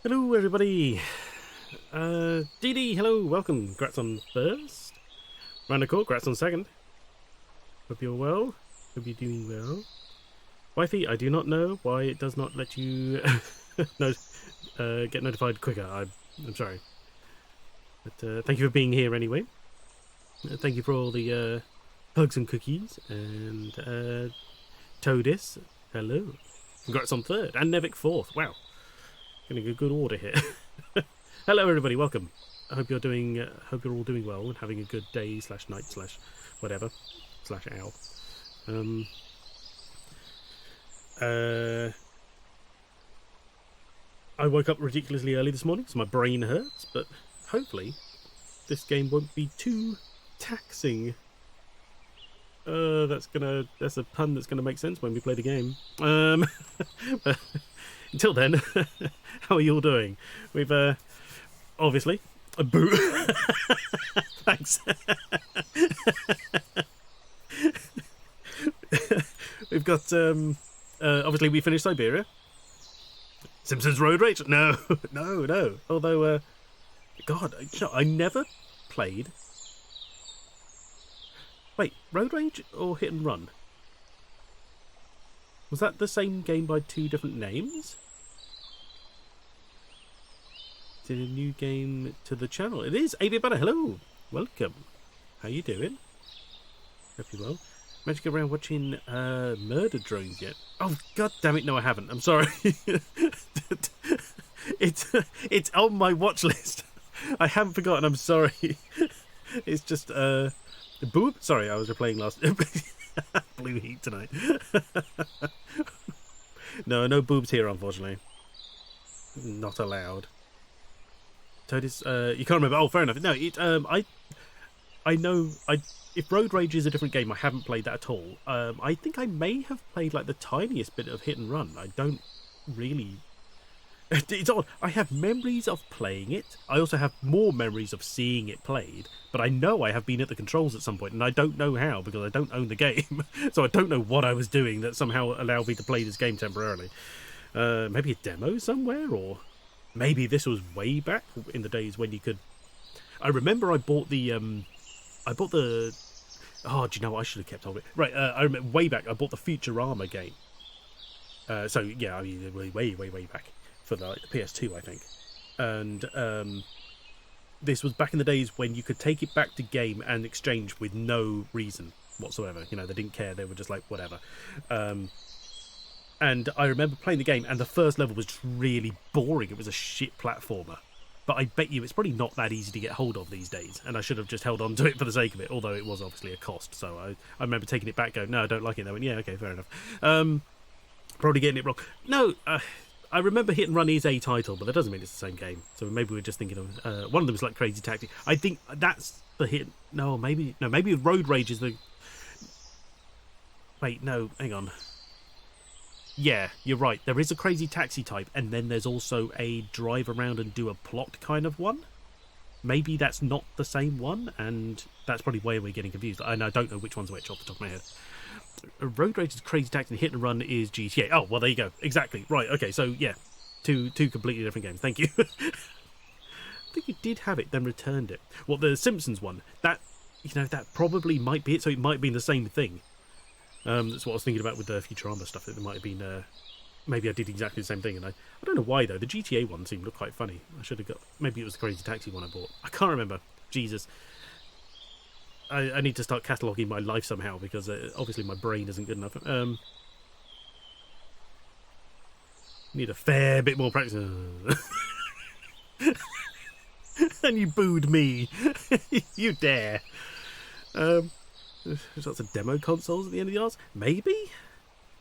Hello, everybody. DD, hello, welcome. Congrats on first. Randacore, congrats on second. Hope you're well. Hope you're doing well. Wifey, I do not know why it does not let you get notified quicker. I'm sorry. But thank you for being here anyway. Thank you for all the hugs and cookies. And Toadis, hello. Congrats on third. And Nevik fourth. Wow. Getting a good order here. Hello, everybody. Welcome. I hope you're doing. Hope you're all doing well and having a good day / night / whatever / owl. I woke up ridiculously early this morning, so my brain hurts. But hopefully, this game won't be too taxing. That's a pun that's gonna make sense when we play the game. But until then, how are you all doing? We've obviously a boo. Thanks. We've got obviously we finished Siberia. Simpsons Road Rage? No. Although, God, I never played. Wait, Road Rage or Hit and Run? Was that the same game by two different names? Is it a new game to the channel? It is. AB Butter, hello. Welcome. How you doing? Hope you're well. Managed to go around watching Murder Drones yet? Oh, god damn it, no I haven't. I'm sorry. It's on my watch list. I haven't forgotten, I'm sorry. It's just boob. Sorry, I was replaying last Blue Heat tonight. No boobs here, unfortunately. Not allowed. Toadis, you can't remember. Oh, fair enough. No, I know. If Road Rage is a different game, I haven't played that at all. I think I may have played like the tiniest bit of Hit and Run. I don't really. It's odd. I have memories of playing it. I also have more memories of seeing it played. But I know I have been at the controls at some point, and I don't know how because I don't own the game. So I don't know what I was doing that somehow allowed me to play this game temporarily. Maybe a demo somewhere, or maybe this was way back in the days when you could. I remember I bought the. Oh, do you know what? I should have kept hold of it. Right, I remember way back. I bought the Futurama game. So yeah, I mean, way back for the PS2, I think. And this was back in the days when you could take it back to game and exchange with no reason whatsoever. You know, they didn't care. They were just like, whatever. And I remember playing the game, and the first level was just really boring. It was a shit platformer. But I bet you it's probably not that easy to get hold of these days, and I should have just held on to it for the sake of it, although it was obviously a cost. So I remember taking it back, going, no, I don't like it. They went, yeah, okay, fair enough. Probably getting it wrong. No, I remember Hit and Run is a title, but that doesn't mean it's the same game. So maybe we're just thinking of one of them is like Crazy Taxi. I think that's the hit. No, maybe Road Rage is the. Wait, no, hang on. Yeah, you're right. There is a Crazy Taxi type, and then there's also a drive around and do a plot kind of one. Maybe that's not the same one, and that's probably where we're getting confused. And I don't know which one's which off the top of my head. Road Rage is Crazy Taxi, and Hit and Run is GTA. Oh, well, there you go. Exactly. Right, okay, so yeah. Two completely different games. Thank you. I think you did have it, then returned it. Well, the Simpsons one, that probably might be it, so it might be the same thing. That's what I was thinking about with the Futurama stuff. It might have been. Maybe I did exactly the same thing, and I don't know why though. The GTA one seemed to look quite funny. I should have got. Maybe it was the Crazy Taxi one I bought. I can't remember. Jesus. I need to start cataloguing my life somehow because obviously my brain isn't good enough. Need a fair bit more practice. And you booed me. You dare. There's lots of demo consoles at the end of the arse. Maybe?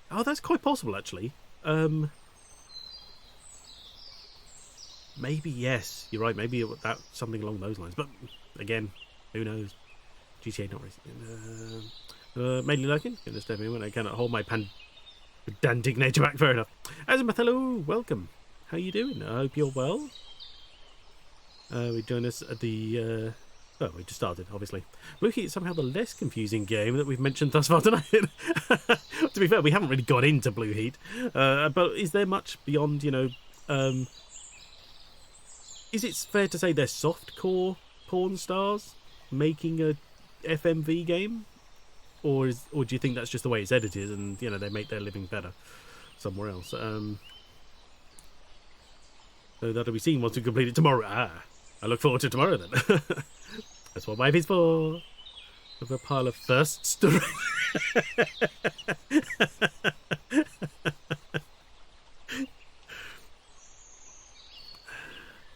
Oh, that's quite possible, actually. Maybe, yes. You're right. Maybe that's something along those lines. But, again, who knows? GTA not recent. Mainly lurking. Goodness step in when I cannot hold my pedantic nature back. Fair enough. Azimuth, hello. Welcome. How you doing? I hope you're well. We join us at the... Well, we just started, obviously. Rookie is somehow the less confusing game that we've mentioned thus far tonight. To be fair, we haven't really got into Blue Heat. But is there much beyond, is it fair to say they're softcore porn stars making a FMV game, or do you think that's just the way it's edited and they make their living better somewhere else? So that'll be seen once we complete it tomorrow. I look forward to tomorrow then. That's what life is for. With a pile of firsts to...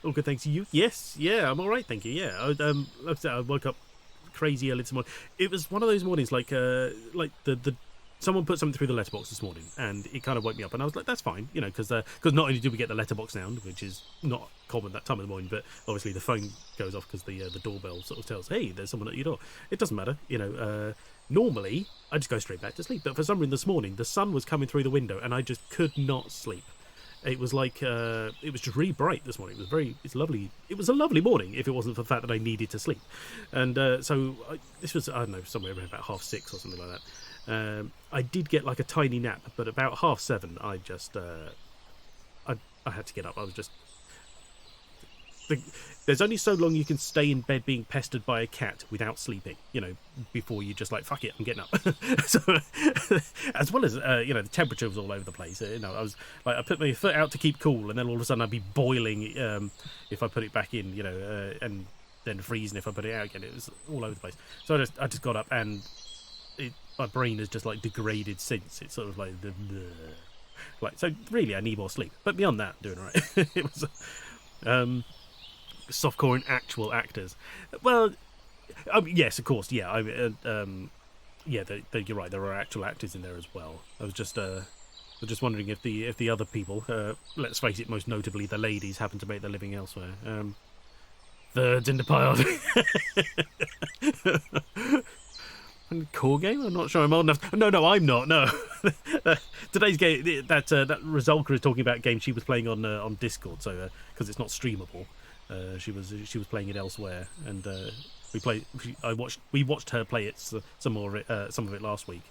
Oh, good, thanks to you. Yes, yeah, I'm all right, thank you. Yeah, like I said, I woke up crazy early this morning. It was one of those mornings like the someone put something through the letterbox this morning, and it kind of woke me up, and I was like, that's fine, because not only do we get the letterbox sound, which is not common that time of the morning, but obviously the phone goes off because the doorbell sort of tells, hey, there's someone at your door. It doesn't matter, normally I just go straight back to sleep, but for some reason this morning the sun was coming through the window and I just could not sleep. It was like it was just really bright this morning. It's lovely. It was a lovely morning if it wasn't for the fact that I needed to sleep. And so this was, I don't know, somewhere around about 6:30 or something like that. I did get like a tiny nap, but about 7:30 I just I had to get up. I was just there's only so long you can stay in bed being pestered by a cat without sleeping, before you just like, fuck it, I'm getting up. So, as well as, the temperature was all over the place. I was like, I put my foot out to keep cool, and then all of a sudden I'd be boiling if I put it back in, and then freezing if I put it out again. It was all over the place. So I just got up, and my brain has just like degraded since. It's sort of like so really I need more sleep. But beyond that, doing all right. It was softcore and actual actors. Well, yes, of course, yeah. You're right. There are actual actors in there as well. I was just wondering if the other people, let's face it, most notably the ladies, happen to make their living elsewhere. Thirds in the pile. Core game? I'm not sure I'm old enough. No, I'm not. No. Today's game, that Rizalka is talking about a game she was playing on Discord. So because it's not streamable, she was playing it elsewhere, and we watched her play it some of it last week,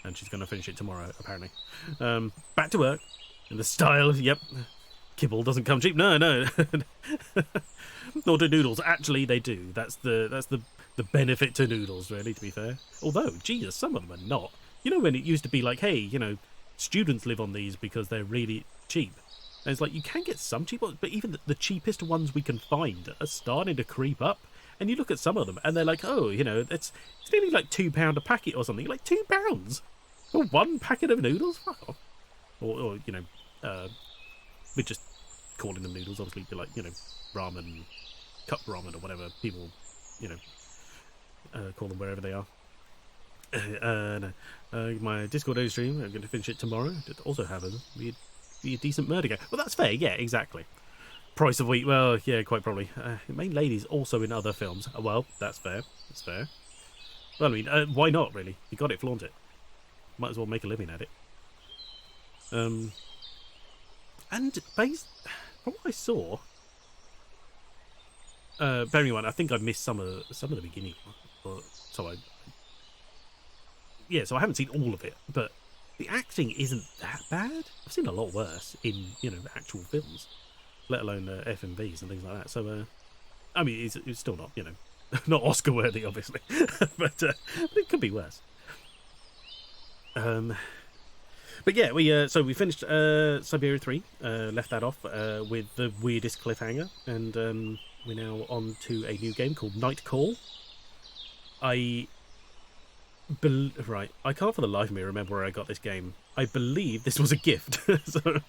and she's going to finish it tomorrow apparently. Back to work in the style. Yep. Kibble doesn't come cheap. No. Nor do noodles. Actually, they do. That's the benefit to noodles, really, to be fair. Although, Jesus, some of them are not. When it used to be like, hey, students live on these because they're really cheap. And it's like, you can get some cheap ones, but even the cheapest ones we can find are starting to creep up. And you look at some of them, and they're like, oh, it's nearly like £2 a packet or something. Like, £2 for one packet of noodles? Fuck off. Or we're just calling them noodles, obviously, be like, ramen, cup ramen, or whatever people, call them wherever they are. No. My Discord audio stream, I'm going to finish it tomorrow. It also have be a decent murder game. Well, that's fair, yeah, exactly. Price of wheat, well, yeah, quite probably. Main lady's also in other films. Well, that's fair. That's fair. Well, I mean, why not, really? You got it, flaunt it. Might as well make a living at it. And based from what I saw, bearing in mind, I think I missed some of the beginning, so I haven't seen all of it, but the acting isn't that bad. I've seen a lot worse in actual films, let alone FMVs and things like that. So, I mean, it's still not not Oscar worthy, obviously, but it could be worse. But yeah, we finished Siberia 3, left that off with the weirdest cliffhanger, and we're now on to a new game called Night Call. I can't for the life of me remember where I got this game. I believe this was a gift. So,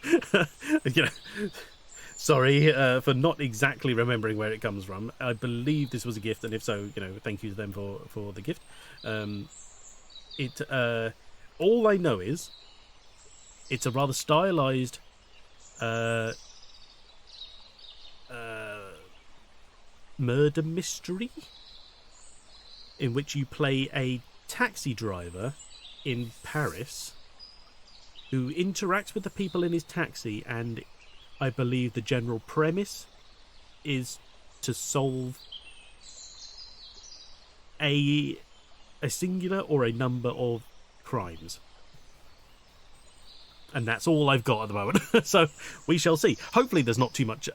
sorry for not exactly remembering where it comes from. I believe this was a gift, and if so, thank you to them for the gift. All I know is it's a rather stylized murder mystery in which you play a taxi driver in Paris who interacts with the people in his taxi, and I believe the general premise is to solve a singular or a number of crimes. And that's all I've got at the moment. So we shall see. Hopefully there's not too much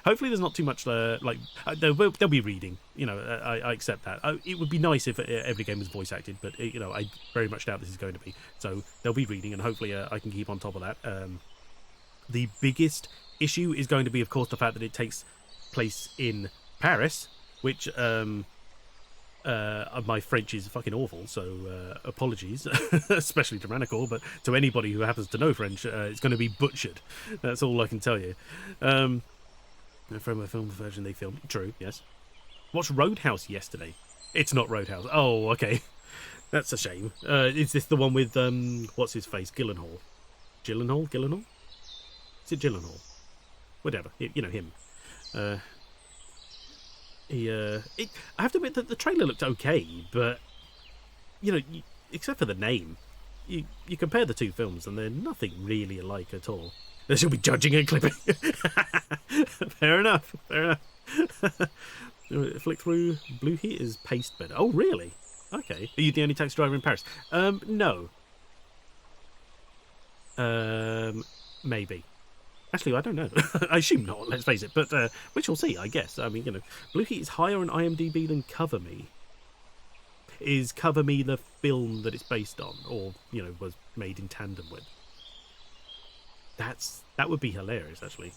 hopefully there's not too much they'll be reading. I accept that. It would be nice if every game was voice acted, but I very much doubt this is going to be. So they'll be reading, and hopefully I can keep on top of that. The biggest issue is going to be, of course, the fact that it takes place in Paris, which my French is fucking awful, so apologies, especially to Ranicore, but to anybody who happens to know French, it's going to be butchered. That's all I can tell you. From a film version they filmed. True, yes. Watched Roadhouse yesterday. It's not Roadhouse. Oh, okay. That's a shame. Is this the one with, what's his face? Gyllenhaal? Gyllenhaal? Is it Gyllenhaal? Whatever. Him. I have to admit that the trailer looked okay, but except for the name, you compare the two films and they're nothing really alike at all. They should be judging and clipping. Fair enough. Flick through Blue Heat is paced better. Oh, really? Okay. Are you the only taxi driver in Paris? No. Maybe. Actually, I don't know. I assume not, let's face it. But we shall see, I guess. I mean, Blue Heat is higher on IMDb than Cover Me. Is Cover Me the film that it's based on? Or, was made in tandem with? That would be hilarious, actually.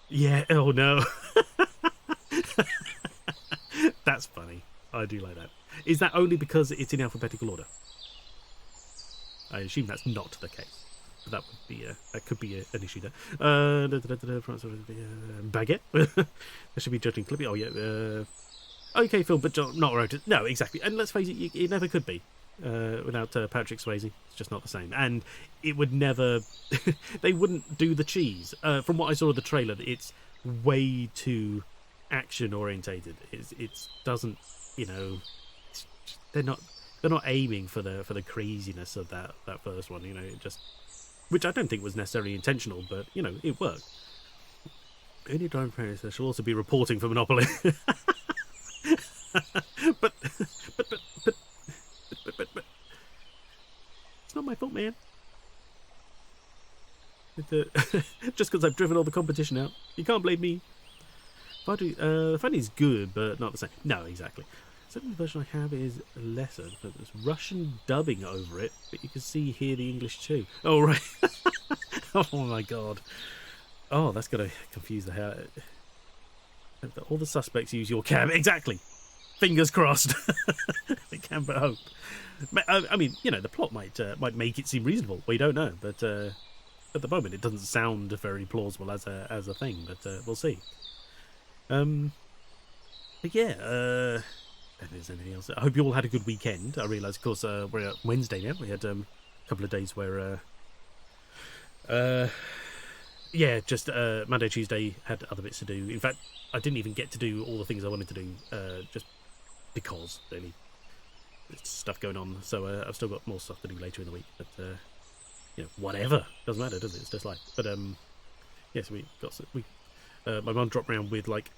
Yeah, oh no. That's funny. I do like that. Is that only because it's in alphabetical order? I assume that's not the case. That would be that could be an issue there. Baguette. That should be judging Clippy. Oh yeah. Okay, film, but not wrote it. No, exactly. And let's face it, it never could be without Patrick Swayze. It's just not the same. And it would never. They wouldn't do the cheese. From what I saw of the trailer, it's way too action orientated. It doesn't. They're not aiming for the craziness of that first one. Just. Which I don't think was necessarily intentional, but, it worked. Only Drive Paris, there shall also be reporting for Monopoly. but, it's not my fault, man. Just because I've driven all the competition out. You can't blame me. The fun is good, but not the same. No, exactly. Certainly the version I have is lesser, but there's Russian dubbing over it, but you can hear the English too. Oh, right. Oh, my God. Oh, that's going to confuse the hell. All the suspects use your cab. Exactly. Fingers crossed. They can but hope. I mean, the plot might make it seem reasonable. We don't know, but at the moment it doesn't sound very plausible as a thing, but we'll see. But yeah, if there's anything else, I hope you all had a good weekend. I realise, of course, we're at Wednesday now. We had a couple of days where, just Monday, Tuesday had other bits to do. In fact, I didn't even get to do all the things I wanted to do, just because really there's stuff going on. So I've still got more stuff to do later in the week. But whatever, doesn't matter, does it? It's just life. But yes, my mum dropped around with like.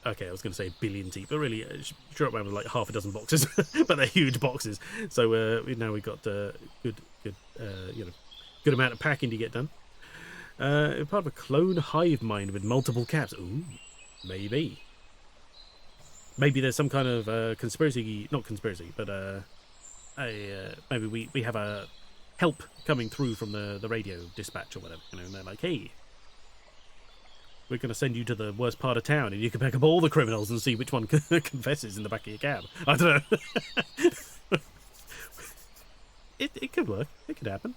Okay, I was going to say a billion teeth, but really, she dropped around with like half a dozen boxes, but they're huge boxes. So now we've got good amount of packing to get done. Part of a clone hive mind with multiple caps. Ooh, maybe there's some kind of conspiracy, not conspiracy, but maybe we have a help coming through from the radio dispatch or whatever, and they're like, hey. We're going to send you to the worst part of town and you can pick up all the criminals and see which one confesses in the back of your cab. I don't know. It could work. It could happen.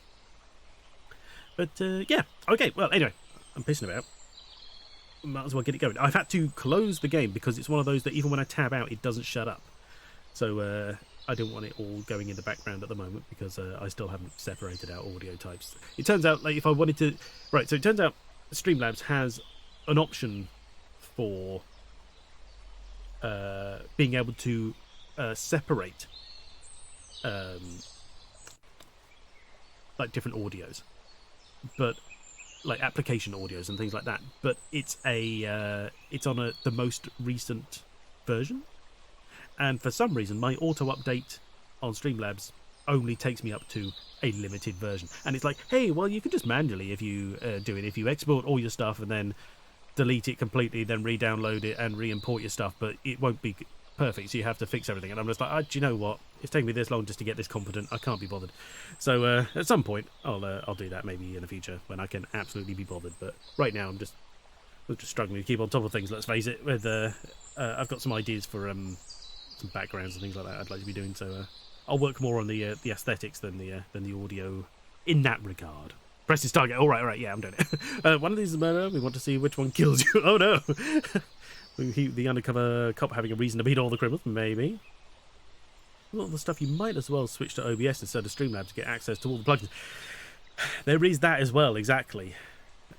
But, yeah. Okay, well, anyway. I'm pissing about. Might as well get it going. I've had to close the game because it's one of those that even when I tab out, it doesn't shut up. So, I don't want it all going in the background at the moment because I still haven't separated out audio types. It turns out, like, if I wanted to... Right, so it turns out Streamlabs has... an option for being able to separate like different audios, but like application audios and things like that. But it's on the most recent version, and for some reason my auto update on Streamlabs only takes me up to a limited version. And it's like, hey, well, you can just manually, if you do it, if you export all your stuff and then delete it completely, then re-download it and re-import your stuff, but it won't be perfect, so you have to fix everything. And I'm just like, do you know what? It's taken me this long just to get this competent. I can't be bothered. So at some point, I'll do that maybe in the future when I can absolutely be bothered. But right now, I'm just struggling to keep on top of things. Let's face it. With I've got some ideas for some backgrounds and things like that I'd like to be doing. So I'll work more on the aesthetics than the audio in that regard. Press this target. All right, yeah, I'm doing it. One of these is a murder. We want to see which one kills you. Oh no. The undercover cop having a reason to beat all the criminals, maybe. A lot of the stuff you might as well switch to OBS instead of Streamlabs to get access to all the plugins. There is that as well, exactly.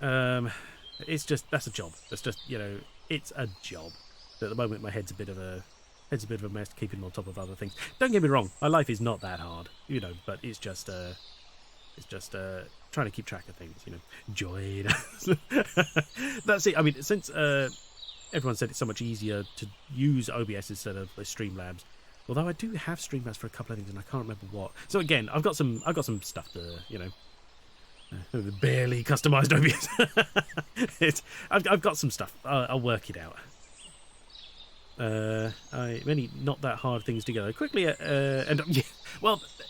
It's just, that's a job. That's just, it's a job. At the moment, my head's a bit of a mess, keeping on top of other things. Don't get me wrong, my life is not that hard, but it's just trying to keep track of things, Joy. That's it. I mean, since everyone said it's so much easier to use OBS instead of Streamlabs. Although I do have Streamlabs for a couple of things, and I can't remember what. So again, I've got some stuff to, barely customized OBS. I've got some stuff. I'll work it out. Many not that hard things to go quickly.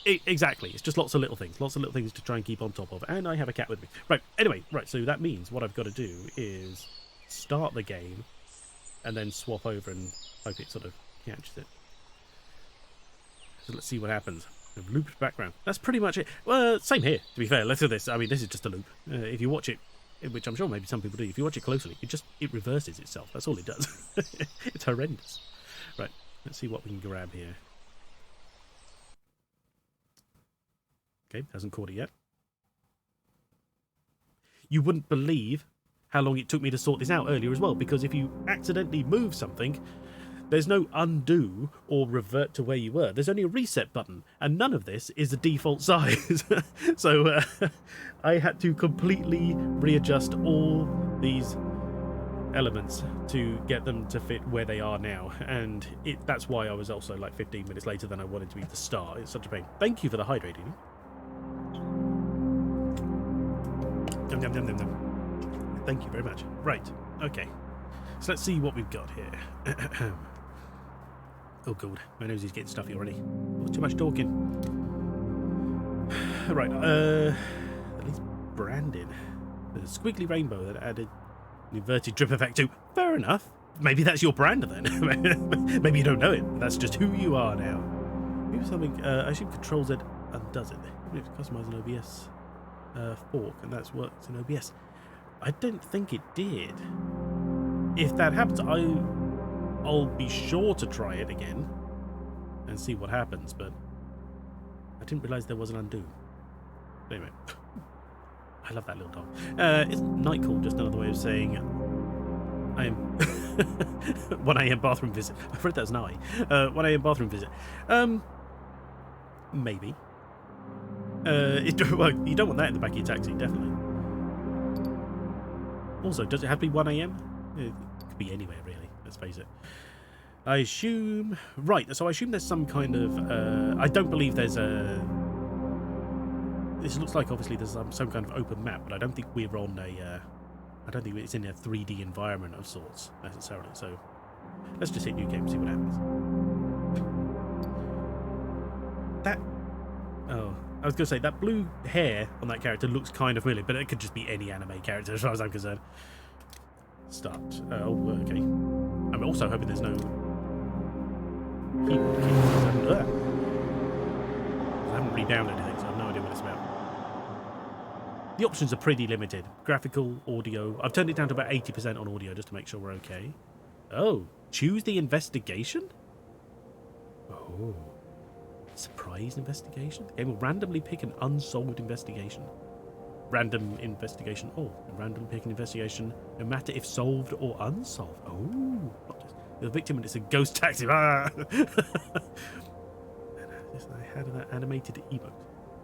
Exactly. It's just lots of little things to try and keep on top of. And I have a cat with me. Right. Anyway, so that means what I've got to do is start the game. And then swap over and hope it sort of catches it. So let's see what happens. A looped background. That's pretty much it. Well, same here, to be fair. Let's do this. I mean, this is just a loop. If you watch it, which I'm sure maybe some people do, if you watch it closely, it reverses itself. That's all it does. It's horrendous. Right, let's see what we can grab here. Okay, hasn't caught it yet. You wouldn't believe how long it took me to sort this out earlier as well, because if you accidentally move something, there's no undo or revert to where you were. There's only a reset button, and none of this is the default size. So I had to completely readjust all these elements to get them to fit where they are now, and that's why I was also like 15 minutes later than I wanted to be at the start. It's such a pain. Thank you for the hydrating. Yum, yum, yum, yum, yum. Thank you very much. Right, okay. So let's see what we've got here. Oh god, my nose is getting stuffy already. Oh, too much talking. Right, at least branded. There's a squiggly rainbow that added an inverted drip effect to. Fair enough. Maybe that's your brand then. Maybe you don't know it. That's just who you are now. Maybe something, I assume Control Z undoes it. Maybe it's customize an OBS fork, and that's works in OBS. I don't think it did. If that happens, I'll be sure to try it again and see what happens, but I didn't realise there was an undo. But anyway, I love that little dog. Isn't Nightcall just another way of saying I am 1 a.m. bathroom visit? I've read that as an I. 1 a.m. bathroom visit. Maybe. Well, you don't want that in the back of your taxi, definitely. Also, does it have to be 1 a.m? It could be anywhere, really. Let's face it. I assume... Right, so I assume there's some kind of... I don't believe there's a... This looks like, obviously, there's some kind of open map, but I don't think we're on a... I don't think it's in a 3D environment of sorts, necessarily. So, let's just hit new game and see what happens. That... Oh... I was going to say, that blue hair on that character looks kind of familiar, but it could just be any anime character as far as I'm concerned. Start. Okay. I'm also hoping there's no keyboard keys. I haven't re-downloaded anything, so I have no idea what it's about. The options are pretty limited. Graphical, audio. I've turned it down to about 80% on audio just to make sure we're okay. Oh, choose the investigation? Oh. Surprise investigation? The game will randomly pick an unsolved investigation. Random investigation. Oh, random pick an investigation, no matter if solved or unsolved. Oh, the victim and it's a ghost taxi. Ah! I had that animated emote.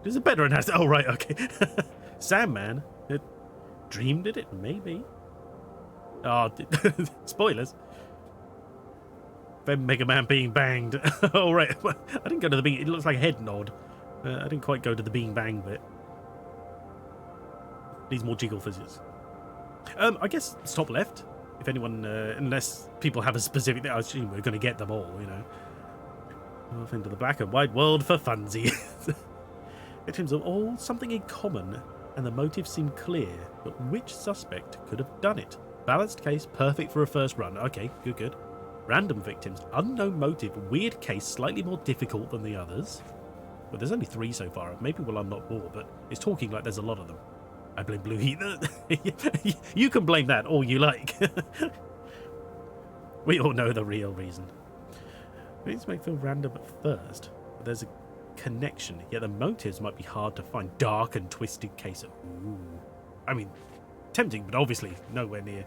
There's a better announcement. Oh, right, okay. Sandman. It dreamed it? Maybe. Oh, spoilers. Then Mega Man being banged. Oh, right. I didn't go to the beat. It looks like a head nod. I didn't quite go to the bean bang bit. Needs more jiggle physics. I guess it's top left. If anyone, unless people have a specific thing, I assume we're going to get them all, you know. Off into the black and white world for funsy. Victims have all something in common, and the motives seem clear, but which suspect could have done it? Balanced case, perfect for a first run. Okay, good. Random victims, unknown motive, weird case, slightly more difficult than the others. Well, there's only 3 so far. Maybe we'll unlock more, but it's talking like there's a lot of them. I blame Blue Heat. You can blame that all you like. We all know the real reason. These may feel random at first, but there's a connection. Yet the motives might be hard to find. Dark and twisted case. Ooh. I mean, tempting, but obviously nowhere near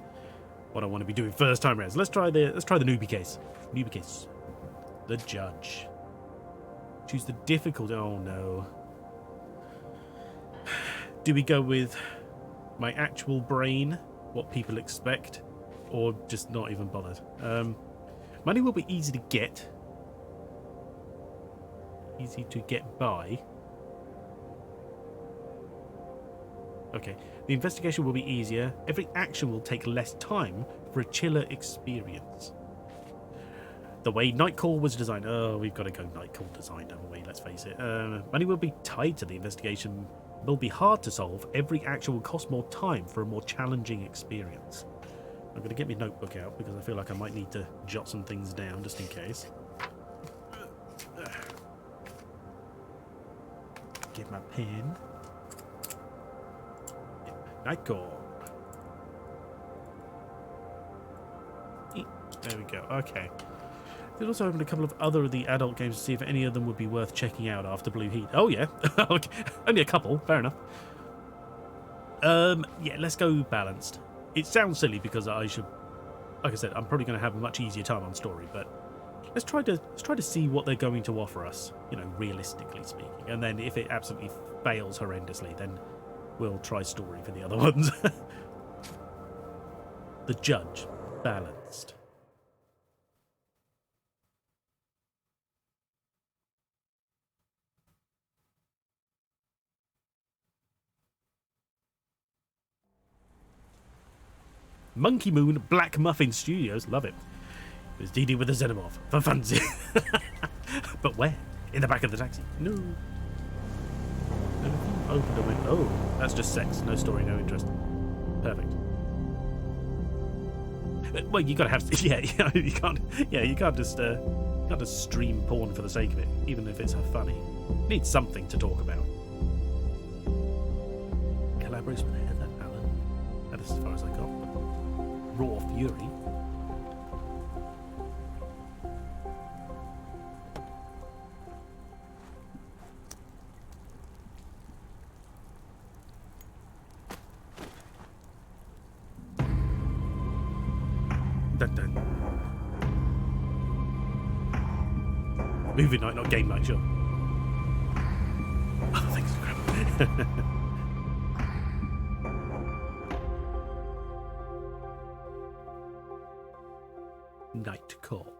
what I want to be doing first time round. So let's try the newbie case. Newbie case. The judge. Choose the difficult. Oh no. Do we go with my actual brain, what people expect, or just not even bothered? Money will be easy to get. Easy to get by. Okay. The investigation will be easier. Every action will take less time for a chiller experience. The way Nightcall was designed. Oh, we've got to go Nightcall design, haven't we? Let's face it. Money will be tied to the investigation. Will be hard to solve. Every action will cost more time for a more challenging experience. I'm going to get my notebook out because I feel like I might need to jot some things down just in case. Get my pen. Nightcall. There we go. Okay. We'll also open a couple of other of the adult games to see if any of them would be worth checking out after Blue Heat. Oh, yeah. Okay. Only a couple. Fair enough. Yeah, let's go balanced. It sounds silly because I should... Like I said, I'm probably going to have a much easier time on story, but let's try to see what they're going to offer us, you know, realistically speaking. And then if it absolutely fails horrendously, then we'll try story for the other ones. The judge. Balanced. Monkey Moon Black Muffin Studios, love it. It was DD with a xenomorph for funsy. But where? In the back of the taxi. No. Open the window. Oh, that's just sex. No story, no interest. Perfect. Well, you gotta have. Yeah, you can't. Yeah, you can't just stream porn for the sake of it, even if it's funny. You need something to talk about. Collaborates with Heather Allen. That is as far as I got. Raw Fury. Dun, dun. Movie night, not game night, sure. Oh, thanks for grabbing. Night call.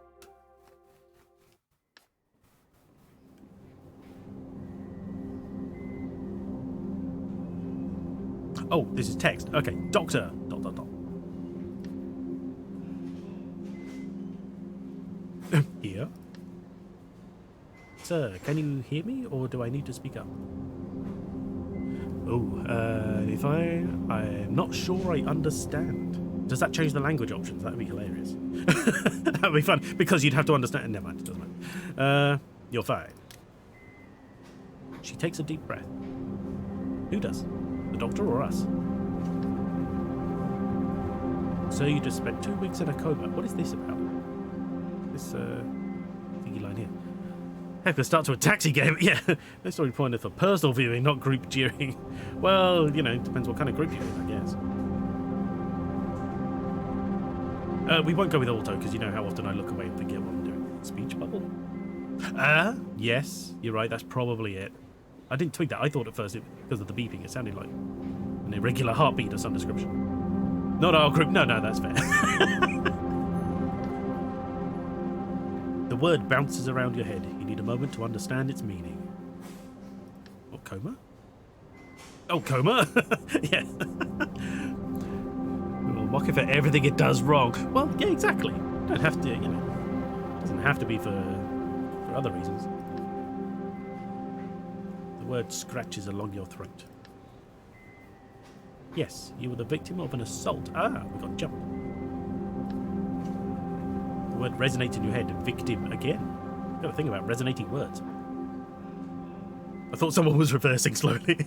Oh, this is text. Okay, doctor. ... Here. Sir, can you hear me, or do I need to speak up? Oh, I'm not sure I understand. Does that change the language options? That would be hilarious. That would be fun, because you'd have to understand. Never mind, it doesn't matter. You're fine. She takes a deep breath. Who does? The doctor or us? So you just spent 2 weeks in a coma. What is this about? This, thingy line here. Heck, let's start to a taxi game. Yeah, no story pointed for personal viewing, not group jeering. Well, you know, it depends what kind of group you're in, I guess. We won't go with auto, because you know how often I look away and forget what I'm doing. Speech bubble? Yes, you're right, that's probably it. I didn't tweak that. I thought at first, because of the beeping, it sounded like an irregular heartbeat of some description. Not our group. No, that's fair. The word bounces around your head. You need a moment to understand its meaning. coma? Oh, coma? Yeah. We'll mock it for everything it does wrong. Well, yeah, exactly. Don't have to, doesn't have to be for other reasons. The word scratches along your throat. Yes, you were the victim of an assault. Ah, we got jumped. The word resonates in your head. Victim again. Got to think about resonating words. I thought someone was reversing slowly.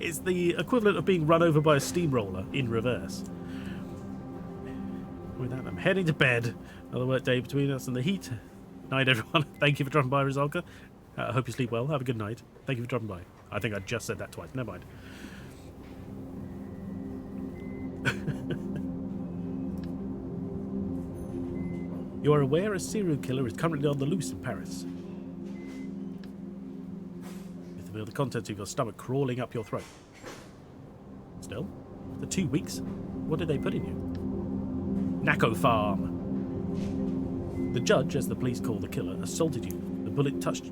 It's the equivalent of being run over by a steamroller in reverse. With that, I'm heading to bed. Another work day between us and the heat. Night, everyone. Thank you for dropping by, Rizalka. I hope you sleep well. Have a good night. Thank you for dropping by. I think I just said that twice. Never mind. You are aware a serial killer is currently on the loose in Paris. You feel the contents of your stomach crawling up your throat. Still, after 2 weeks, what did they put in you? Nacco Farm. The judge, as the police call the killer, assaulted you. The bullet touched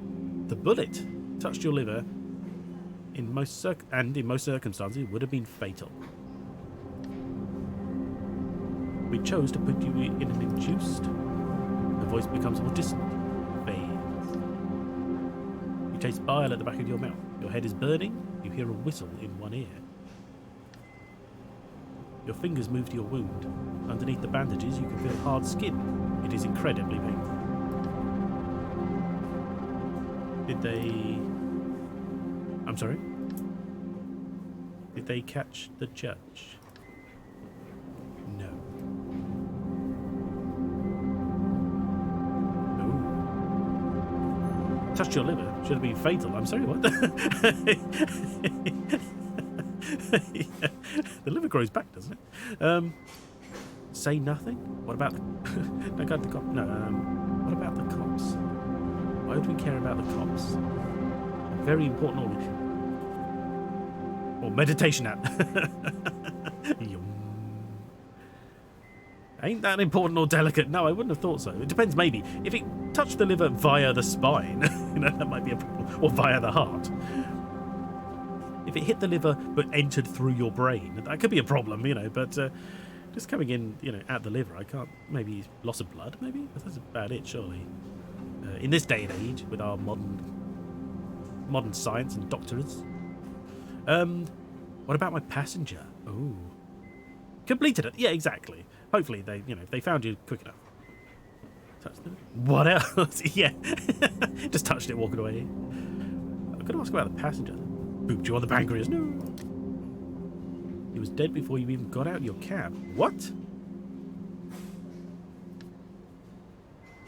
your liver. In most circumstances, it would have been fatal. We chose to put you in an induced. The voice becomes more distant. Fades. You taste bile at the back of your mouth. Your head is burning. You hear a whistle in one ear. Your fingers move to your wound. Underneath the bandages, you can feel hard skin. It is incredibly painful. I'm sorry? Did they catch the judge? No. Oh. Touched your liver. Should have been fatal. I'm sorry, what? Yeah. The liver grows back, doesn't it? Say nothing? What about the... What about the cops? Why would we care about the cops? Very important order. Or meditation app. Ain't that important or delicate? No, I wouldn't have thought so. It depends, maybe. If it touched the liver via the spine, that might be a problem. Or via the heart. If it hit the liver but entered through your brain, that could be a problem, but just coming in, at the liver, I can't. Maybe loss of blood, maybe? That's about it, surely. In this day and age, with our modern science and doctors. What about my passenger? Oh. Completed it. Yeah, exactly. Hopefully they, if they found you quick enough. Touched them. What else? Yeah. Just touched it walking away. I'm going to ask about the passenger. Booped you on the pancreas. No. He was dead before you even got out of your cab. What?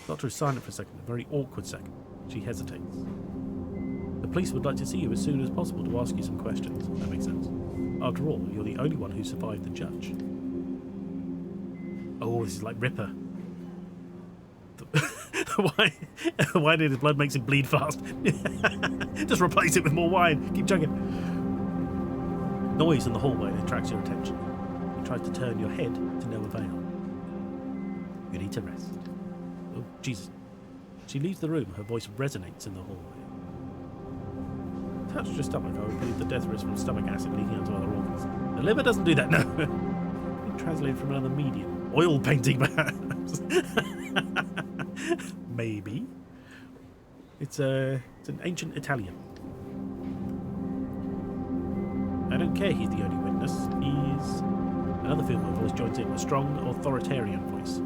Doctor is silent for a second, a very awkward second. She hesitates. The police would like to see you as soon as possible to ask you some questions. That makes sense. After all, you're the only one who survived the judge. Oh, this is like Ripper. Why did his blood makes him bleed fast? Just replace it with more wine. Keep chugging. Noise in the hallway attracts your attention. You try to turn your head to no avail. You need to rest. Oh, Jesus. She leaves the room. Her voice resonates in the hallway. Touch your stomach. I would believe the death risk from stomach acid leaking onto other organs. The liver doesn't do that, no. Translated from another medium. Oil painting, perhaps. Maybe. It's an ancient Italian. I don't care he's the only witness. He's... Another female voice joins in, a strong, authoritarian voice.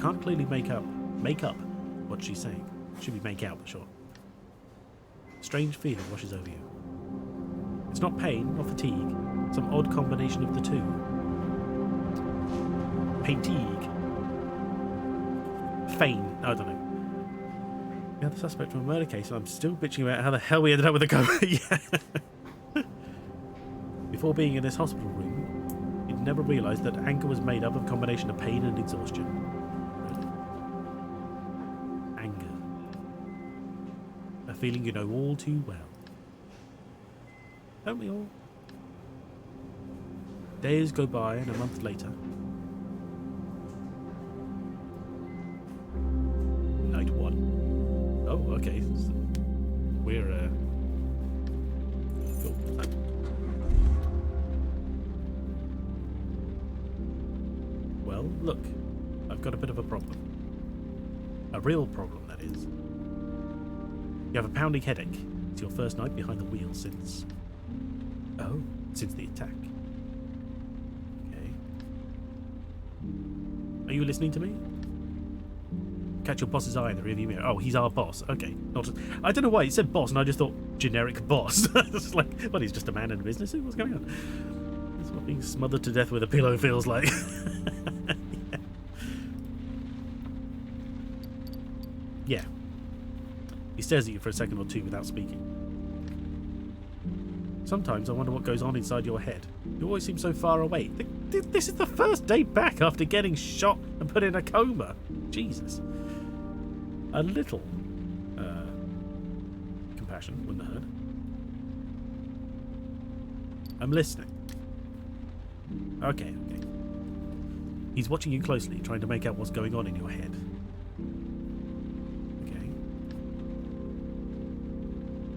Can't clearly make up what she's saying. Should be make out, but sure. Strange feeling washes over you. It's not pain or fatigue. Some odd combination of the two. Fatigue. Feign. I don't know. You're the suspect from a murder case, and I'm still bitching about how the hell we ended up with a coma. Yeah. Before being in this hospital room, you'd never realised that anger was made up of a combination of pain and exhaustion. Really? Anger. A feeling you know all too well. Don't we all? Days go by, and a month later... Night 1. okay. So we're cool. Well, look, I've got a bit of a problem. A real problem, that is. You have a pounding headache. It's your first night behind the wheel since... Oh, since the attack. Okay. Are you listening to me? Catch your boss's eye in the rearview mirror. Oh, he's our boss. Okay. I don't know why it said boss, and I just thought generic boss. It's like, well, he's just a man in a business. What's going on? That's what being smothered to death with a pillow feels like. Yeah. He stares at you for a second or two without speaking. Sometimes I wonder what goes on inside your head. You always seem so far away. This is the first day back after getting shot and put in a coma. Jesus. A little compassion wouldn't hurt. I'm listening. Okay. He's watching you closely, trying to make out what's going on in your head. Okay.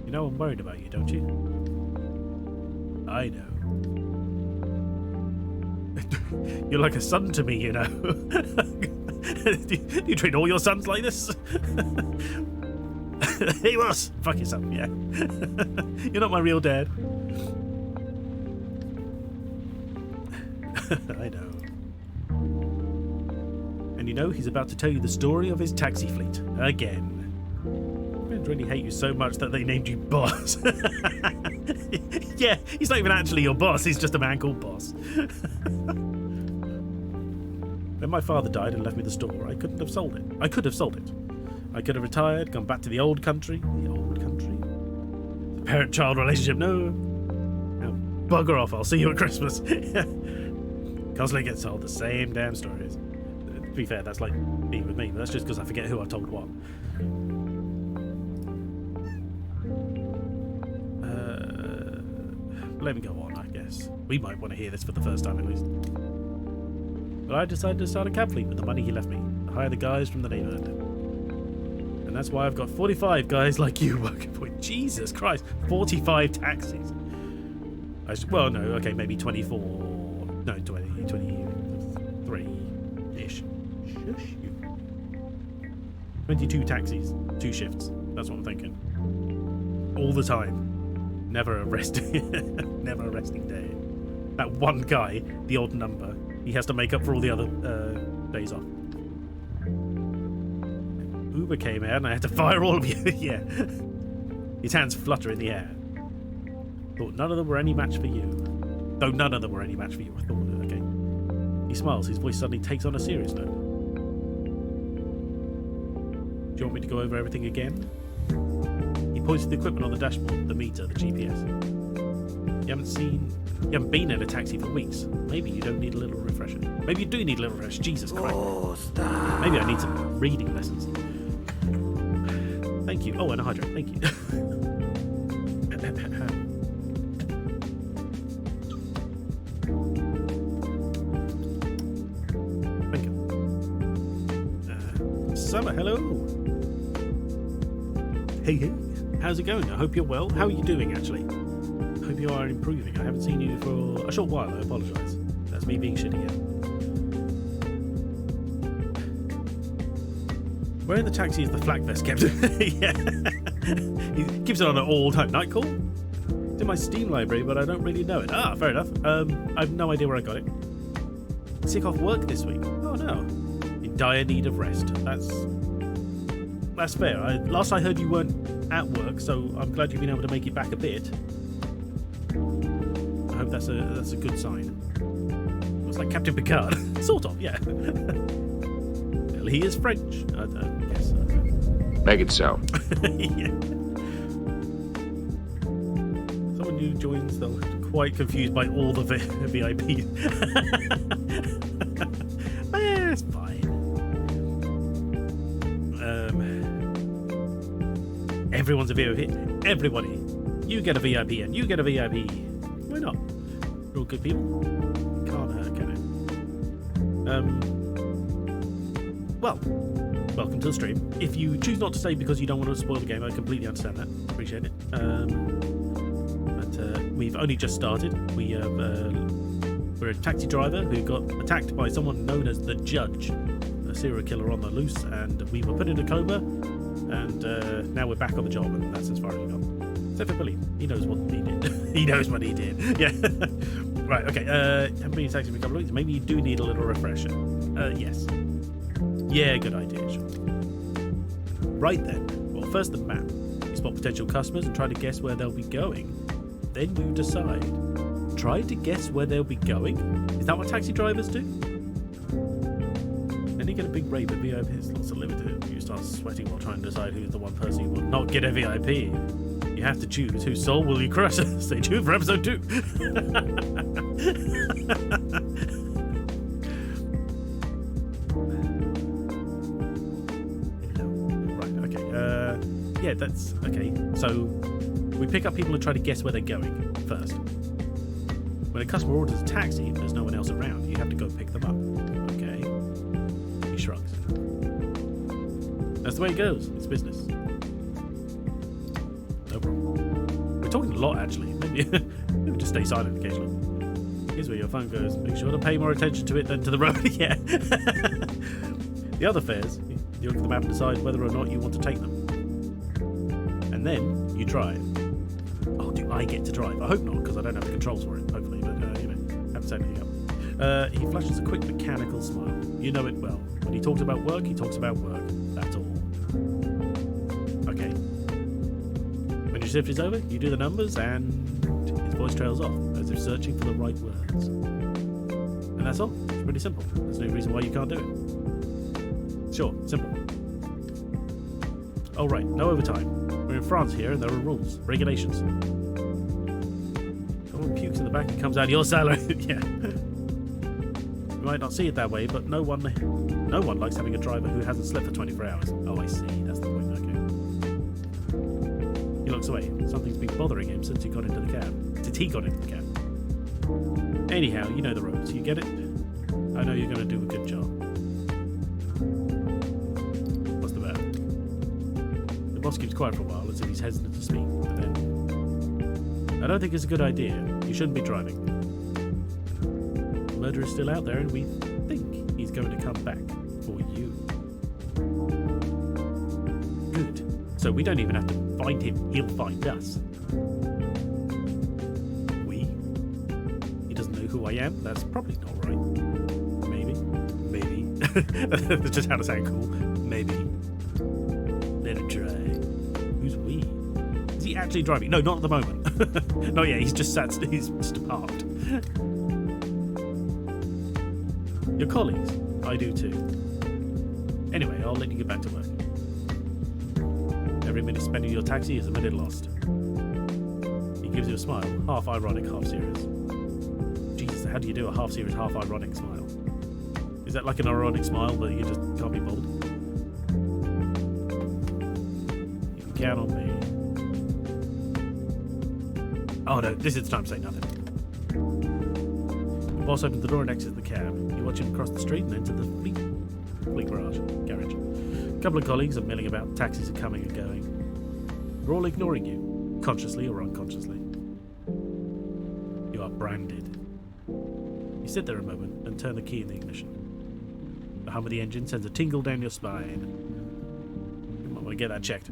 You know I'm worried about you, don't you? I know. You're like a son to me, you know. Do you treat all your sons like this? He was. Fuck yourself, yeah. You're not my real dad. I know. And you know, he's about to tell you the story of his taxi fleet. Again. Men really hate you so much that they named you boss. Yeah, he's not even actually your boss, he's just a man called Boss. When my father died and left me the store, I couldn't have sold it. I could have sold it. I could have retired, gone back to the old country. The old country? The parent-child relationship, no. Now, bugger off, I'll see you at Christmas. Constantly get told the same damn stories. To be fair, that's like being with me, but that's just because I forget who I told what. Let me go on, I guess. We might want to hear this for the first time at least. But I decided to start a cab fleet with the money he left me. Hire the guys from the neighborhood. And that's why I've got 45 guys like you working for it. Jesus Christ, 45 taxis. Well, no, okay, maybe 24. No, 23-ish. Shush you. 22 taxis, 2 shifts. That's what I'm thinking. All the time. Never a resting day. That one guy, the odd number, he has to make up for all the other days off. Uber came out and I had to fire all of you. Yeah. His hands flutter in the air. Thought none of them were any match for you. Though none of them were any match for you, I thought. Okay. He smiles, his voice suddenly takes on a serious note. Do you want me to go over everything again? He points to the equipment on the dashboard, the meter, the GPS. You haven't been in a taxi for weeks. Maybe you don't need a little refresher. Maybe you do need a little refresher. Jesus Christ. Maybe I need some reading lessons. Thank you. Oh, and a hydrant. Thank you. Thank you. Summer, hello. Hey. How's it going? I hope you're well. How are you doing, actually? I hope you are improving. I haven't seen you for a short while. I apologise. That's me being shitty again. Where in the taxi is the flak vest kept? Yeah. He keeps it on at all time. Night call? It's in my Steam library, but I don't really know it. Ah, fair enough. I have no idea where I got it. Sick off work this week. Oh, no. In dire need of rest. That's fair. Last I heard you weren't at work, so I'm glad you've been able to make it back a bit. I hope that's a good sign. It's like Captain Picard. Sort of, yeah. Well, he is French, I guess. Make it so. Yeah. Someone new joins, they're quite confused by all the VIPs. It's fine. Everyone's a VIP. Everybody. You get a VIP and you get a VIP. Why not? We're all good people. Can't hurt, can it? Well, welcome to the stream. If you choose not to stay because you don't want to spoil the game, I completely understand that. Appreciate it. But we've only just started. We're a taxi driver who got attacked by someone known as the Judge, a serial killer on the loose, and we were put in a coma, and now we're back on the job, and that's as far as we got. Except for Billy. He knows what he did. He knows what he did. Yeah. Right, okay. Haven't been in taxi for a couple of weeks. Maybe you do need a little refresher. Yes. Yeah, good idea, sure. Right then. Well, first the map. You spot potential customers and try to guess where they'll be going. Then you decide. Try to guess where they'll be going? Is that what taxi drivers do? Then you get a big rave of VIPs. Lots of limited. You start sweating while trying to decide who's the one person you will not get a VIP. You have to choose whose soul will you crush. Stay tuned for episode 2. Right, okay. Yeah, that's okay. So we pick up people and try to guess where they're going first. When a customer orders a taxi and there's no one else around, you have to go pick them up. Okay. He shrugs. That's the way it goes. It's business. No problem. We're talking a lot, actually. Maybe just stay silent occasionally. Here's where your phone goes. Make sure to pay more attention to it than to the road. Yeah. The other fares, you look at the map and decide whether or not you want to take them. And then you drive. Oh, do I get to drive? I hope not, because I don't have the controls for it, hopefully. But, haven't set anything up. He flashes a quick mechanical smile. You know it well. When he talks about work, he talks about work. That's all. Okay. When your shift is over, you do the numbers, and his voice trails off, as if searching for the right words. And that's all. It's pretty simple. There's no reason why you can't do it. Sure, simple. Oh, right. No overtime. We're in France here, and there are rules, regulations. Someone pukes in the back and comes out of your salary. Yeah. You might not see it that way, but no one likes having a driver who hasn't slept for 24 hours. Oh, I see. That's the point. Okay. He looks away. Something's been bothering him since he got into the cab. Since he got into the cab. Anyhow, you know the ropes. You get it? I know you're going to do a good job. What's the matter? The boss keeps quiet for a while, as if he's hesitant to speak. But then, I don't think it's a good idea. You shouldn't be driving. The murderer is still out there, and we think he's going to come back for you. Good. So we don't even have to find him. He'll find us. We? He doesn't know who I am? That's probably not right. Maybe. That's just how to sound cool. Maybe. Let him try. Who's we? Is he actually driving? No, not at the moment. No, yeah, he's just parked. Your colleagues? I do too. Anyway, I'll let you get back to work. Every minute spent in your taxi is a minute lost. He gives you a smile, half ironic, half serious. Jesus, how do you do a half serious, half ironic smile? Is that like an ironic smile, but you just can't be bold? You can count on me. Oh no, this is the time to say nothing. The boss opens the door and exits the cab. You watch him cross the street and enter the fleet garage. A couple of colleagues are milling about, taxis are coming and going. They're all ignoring you, consciously or unconsciously. You are branded. You sit there a moment and turn the key in the ignition. The hum of the engine sends a tingle down your spine. You might want to get that checked.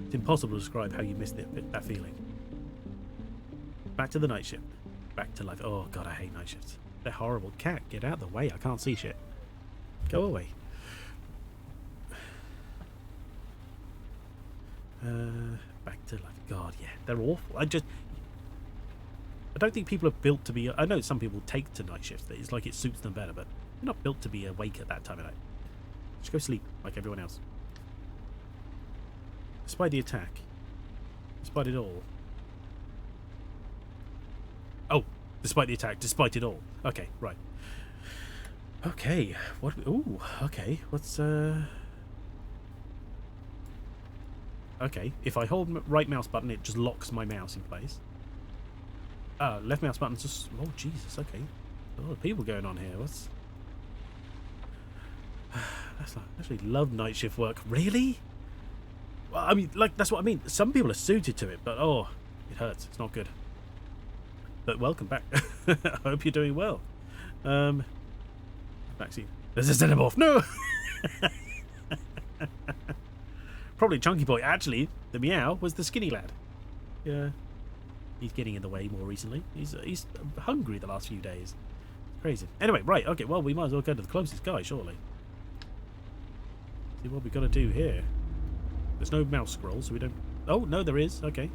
It's impossible to describe how you missed that feeling. Back to the night shift. Back to life. Oh god, I hate night shifts. They're horrible. Cat, get out of the way. I can't see shit. Go away. Back to life. God, yeah, they're awful. I don't think people are built to be. I know some people take to night shifts. It's like it suits them better, but they're not built to be awake at that time of night. Just go sleep like everyone else. Despite the attack, despite it all. Oh, despite the attack, despite it all. Okay, right. Okay, what? Ooh, okay. What's Okay, if I hold right mouse button, it just locks my mouse in place. Left mouse button just... Oh, Jesus, okay. A lot of people going on here. What's... I actually love night shift work. Really? Well, I mean, like, that's what I mean. Some people are suited to it, but oh, it hurts. It's not good. But welcome back. I hope you're doing well. Backseat. There's a xenomorph. No! Probably Chunky Boy. Actually, the meow was the skinny lad. Yeah. He's getting in the way more recently. He's hungry the last few days. Crazy. Anyway, right, okay, well, we might as well go to the closest guy, surely. See what we got to do here. There's no mouse scroll, so we don't... Oh, no, there is. Okay.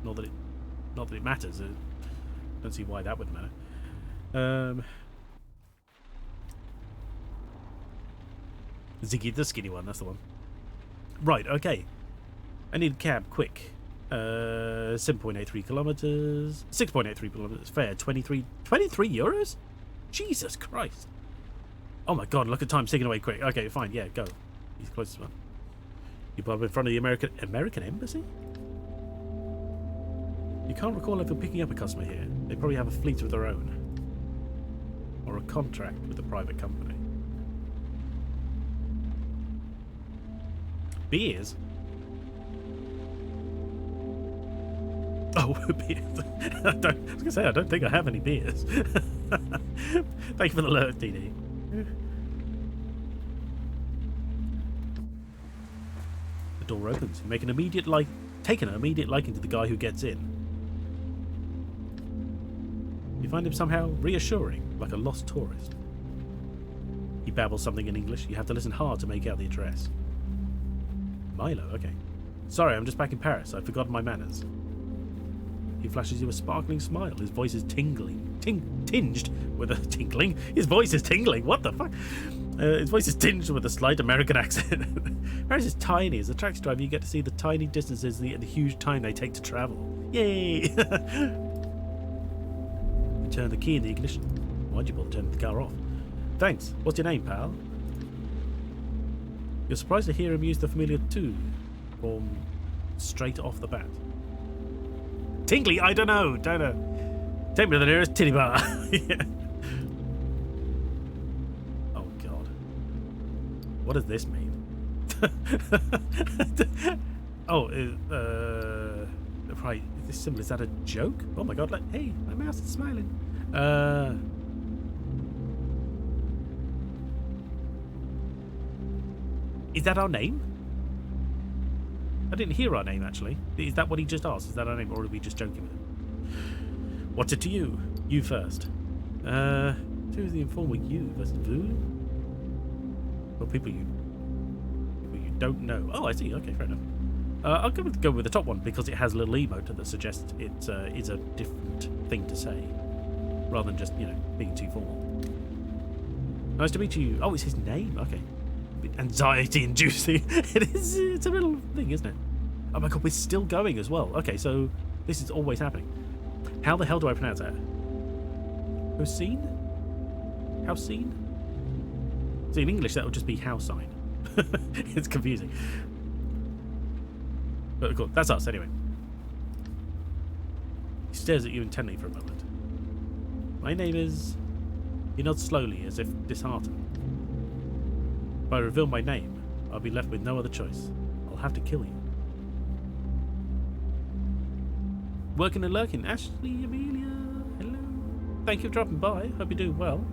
Not that it matters. Don't see why that would matter. Ziggy, the skinny one, that's the one. Right, okay. I need a cab, quick. 7.83 kilometers. 6.83 kilometers. Fair. 23 euros? Jesus Christ. Oh my god, look at time ticking away quick. Okay, fine, yeah, go. He's the closest one. You put up in front of the American Embassy? You can't recall ever picking up a customer here. They probably have a fleet of their own. Or a contract with a private company. Beers? Oh, beers. I was going to say, I don't think I have any beers. Thank you for the alert, DD. The door opens. You take an immediate liking to the guy who gets in. You find him somehow reassuring, like a lost tourist. He babbles something in English. You have to listen hard to make out the address. Milo, okay. Sorry, I'm just back in Paris. I've forgotten my manners. He flashes you a sparkling smile. His voice is tinged with a tinkling. His voice is tingling. What the fuck? His voice is tinged with a slight American accent. Paris is tiny. As a taxi driver, you get to see the tiny distances and the huge time they take to travel. Yay! You turn the key in the ignition. Why'd you bother turning the car off? Thanks. What's your name, pal? You're surprised to hear him use the familiar "to" form straight off the bat. Tingly? I don't know. Take me to the nearest titty bar. Yeah. Oh, God. What does this mean? Oh, right. This symbol, is that a joke? Oh, my God. Hey, my mouse is smiling. Is that our name? I didn't hear our name, actually. Is that what he just asked? Is that our name, or are we just joking with him? What's it to you? You first. Who's the informer? You versus Voodoo? Well, people you don't know. Oh, I see. Okay, fair enough. I'll go with the top one because it has a little emote that suggests it is a different thing to say, rather than just, being too formal. Nice to meet you. Oh, it's his name. Okay. Anxiety inducing. It's a little thing, isn't it? Oh my god, we're still going as well. Okay, so this is always happening. How the hell do I pronounce that? Hoseen? Houseen? See, in English that would just be house sign. It's confusing. But cool, that's us anyway. He stares at you intently for a moment. My name is... He nods slowly, as if disheartened. If I reveal my name, I'll be left with no other choice. I'll have to kill you. Working and lurking. Ashley, Amelia, hello. Thank you for dropping by. Hope you're doing well.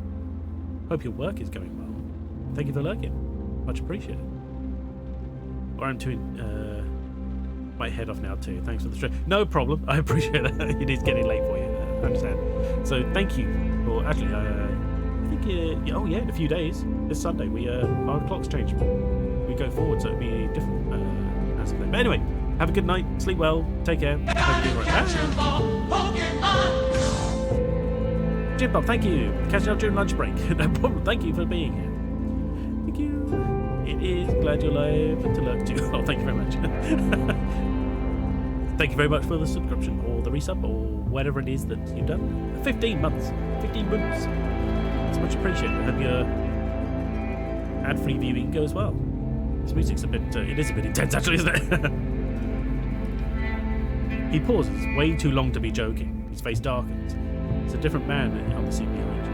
Hope your work is going well. Thank you for lurking. Much appreciated. Or I'm too... might head off now too. Thanks for the stream. No problem. I appreciate that. It is getting late for you. I understand. So thank you for... Actually, I think, in a few days, this Sunday, our clocks change. We go forward, so it'll be a different aspect. But anyway, have a good night, sleep well, take care. Jim Bob, thank you. Catching up during lunch break. No problem. Thank you for being here. Thank you. It is glad you're alive and to lurk too. Oh, thank you very much. Thank you very much for the subscription or the resub or whatever it is that you've done. 15 months. 15 months. It's much appreciated. I hope your ad-free viewing goes well. This music's a bit, it is a bit intense actually, isn't it? He pauses, way too long to be joking. His face darkens. It's a different man on the seat behind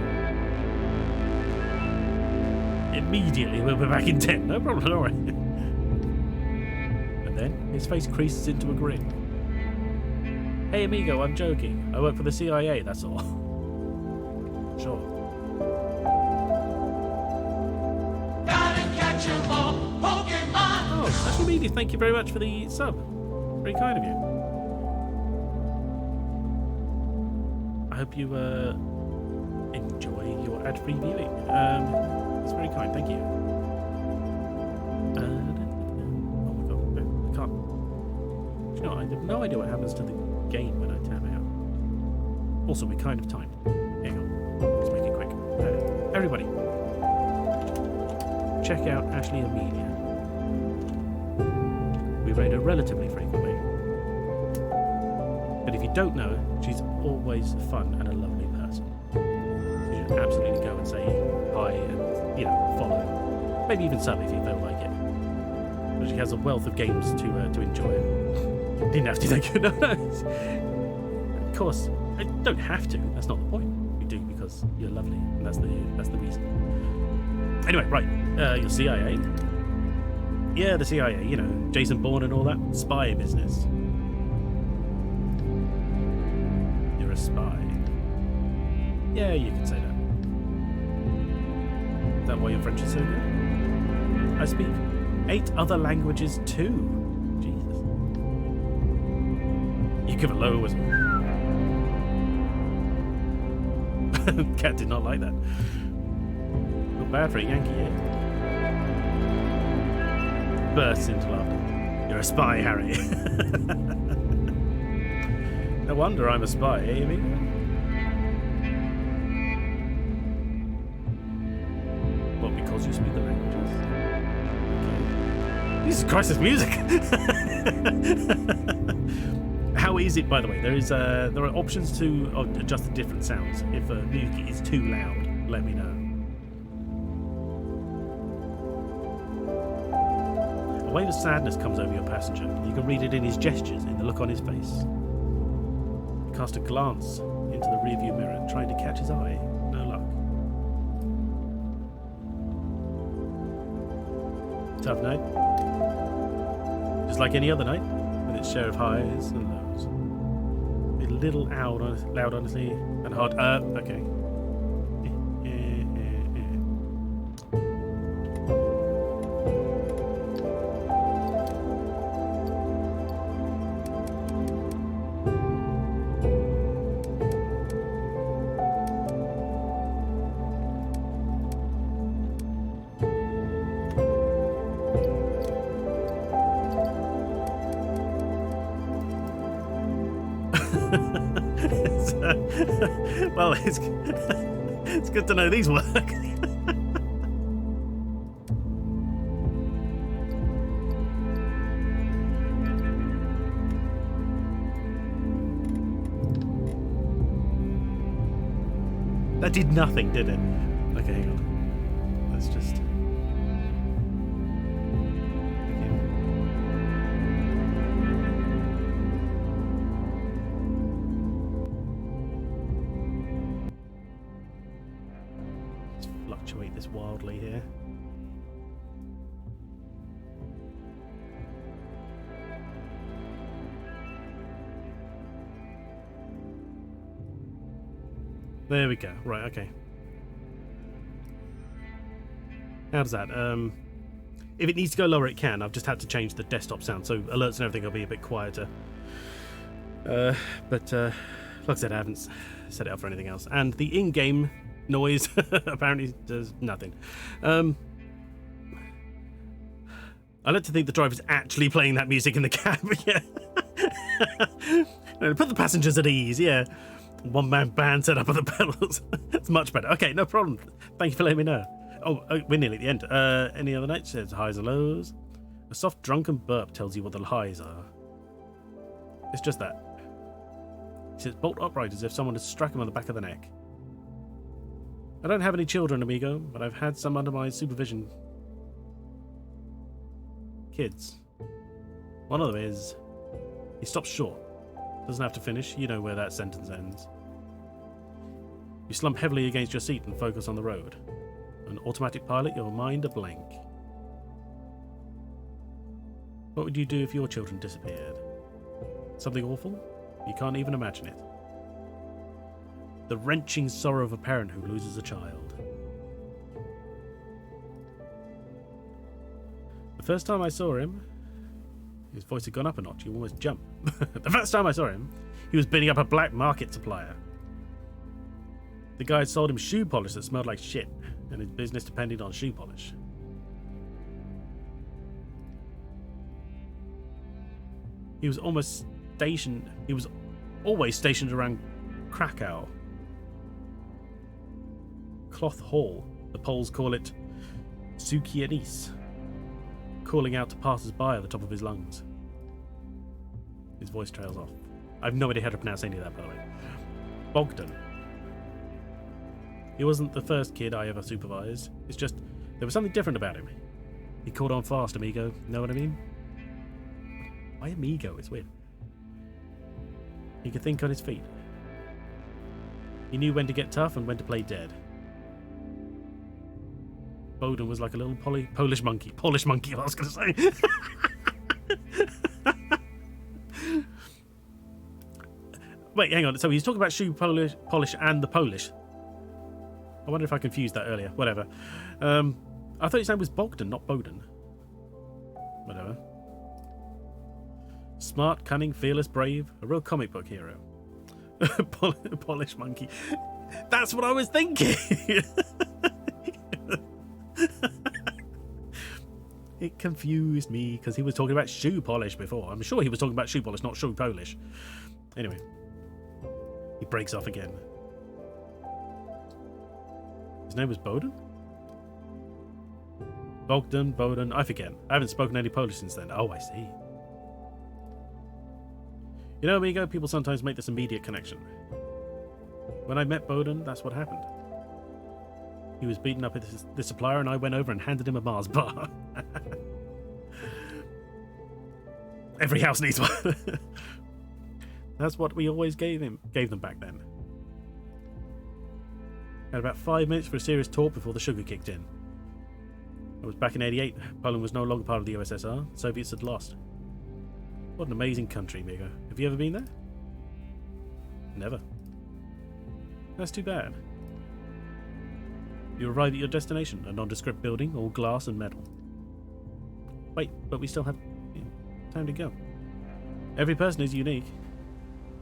Immediately, we'll be back in 10. No problem, don't worry. And then his face creases into a grin. Hey, amigo, I'm joking. I work for the CIA, that's all. Sure. Gotta catch 'em all, Pokemon! Oh, Ashley Media, thank you very much for the sub. Very kind of you. I hope you enjoy your ad-free viewing. That's very kind, thank you. Oh my god, I can't. Do you know, I have no idea what happens to the game when I tab out. Also, we're kind of timed. Hang on, let's make it quick. Everybody, check out Ashley Amelia. We raid her relatively frequently. But if you don't know her, she's always fun and a lovely person. You should absolutely go and say hi and, follow. Maybe even sub if you feel like it. But she has a wealth of games to enjoy. Didn't have to, thank you. No. Of course, I don't have to. That's not the point. You do because you're lovely, and that's the reason. Anyway, right. Your CIA. Yeah, the CIA. Jason Bourne and all that spy business. You're a spy. Yeah, you can say that. Is that why your French is so good? I speak 8 other languages too. Jesus. You give a low whistle. Cat did not like that. Not bad for a Yankee, eh? Bursts into laughter. You're a spy, Harry. No wonder I'm a spy, eh, you mean? What, because you speak the languages? Okay. Jesus Christ, this music! How is it, by the way? There are options to adjust the different sounds. If music is too loud, let me know. A wave of sadness comes over your passenger. You can read it in his gestures, in the look on his face. You cast a glance into the rearview mirror, trying to catch his eye. No luck. Tough night. Just like any other night, with its share of highs and lows. A little loud, honestly, and hard. Okay. Well, it's good to know these work. That did nothing, did it? Okay, hang on. Let's just... fluctuate this wildly here. There we go. Right, okay. How does that? If it needs to go lower, it can. I've just had to change the desktop sound, so alerts and everything will be a bit quieter. But like I said, I haven't set it up for anything else. And the in-game noise apparently does nothing. I like to think the driver's actually playing that music in the cab. Yeah. Put the passengers at ease. Yeah. One-man band set up on the pedals. It's much better. Okay, no problem. Thank you for letting me know. Oh, we're nearly at the end. Any other nights? There's highs and lows. A soft drunken burp tells you what the highs are. It's just that. He sits bolt upright as if someone had struck him on the back of the neck. I don't have any children, amigo, but I've had some under my supervision. Kids. One of them is... He stops short. Doesn't have to finish. You know where that sentence ends. You slump heavily against your seat and focus on the road. An automatic pilot, your mind a blank. What would you do if your children disappeared? Something awful? You can't even imagine it. The wrenching sorrow of a parent who loses a child. The first time I saw him, his voice had gone up a notch. You almost jumped. The first time I saw him, he was bidding up a black market supplier. The guy had sold him shoe polish that smelled like shit, and his business depended on shoe polish. He was always stationed around Krakow. Cloth Hall. The Poles call it Sukiennice, calling out to passers-by at the top of his lungs. His voice trails off. I have no idea how to pronounce any of that, by the way. Bogdan. He wasn't the first kid I ever supervised. It's just, there was something different about him. He caught on fast, amigo. Know what I mean? Why amigo? It's weird. He could think on his feet. He knew when to get tough and when to play dead. Bogdan was like a little Polish monkey. Polish monkey, I was going to say. Wait, hang on. So he's talking about shoe polish and the Polish. I wonder if I confused that earlier. Whatever. I thought his name was Bogdan, not Bowden. Whatever. Smart, cunning, fearless, brave. A real comic book hero. Polish monkey. That's what I was thinking. It confused me because he was talking about shoe polish before. I'm sure he was talking about shoe polish, not shoe polish. Anyway. He breaks off again. His name was Bowden? Bowden, I forget. I haven't spoken any Polish since then. Oh, I see. You know, amigo, people sometimes make this immediate connection. When I met Bowden, that's what happened. He was beaten up at the supplier and I went over and handed him a Mars bar. Every house needs one. That's what we always gave them back then. Had about 5 minutes for a serious talk before the sugar kicked in. It was back in '88. Poland was no longer part of the USSR. The Soviets had lost. What an amazing country, amigo. Have you ever been there? Never. That's too bad. You arrive at your destination, a nondescript building, all glass and metal. Wait, but we still have time to go. Every person is unique.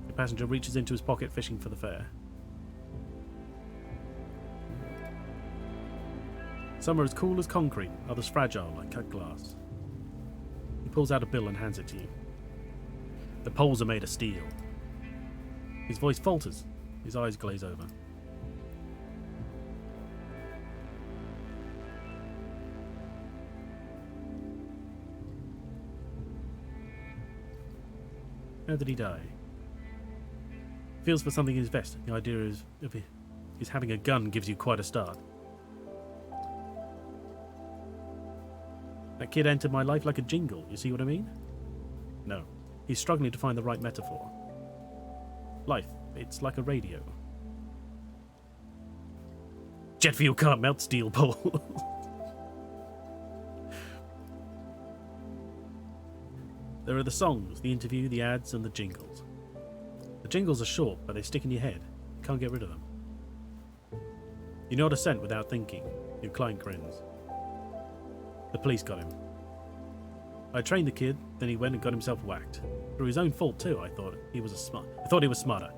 The passenger reaches into his pocket, fishing for the fare. Some are as cool as concrete, others fragile like cut glass. He pulls out a bill and hands it to you. The poles are made of steel. His voice falters. His eyes glaze over. How did he die? Feels for something in his vest. The idea is having a gun gives you quite a start. That kid entered my life like a jingle, you see what I mean? No. He's struggling to find the right metaphor. Life, it's like a radio. Jet fuel can't melt steel poles. There are the songs, the interview, the ads, and the jingles. The jingles are short, but they stick in your head. You can't get rid of them. You nod assent without thinking. Your client grins. The police got him. I trained the kid, then he went and got himself whacked. Through his own fault too, I thought he was smarter.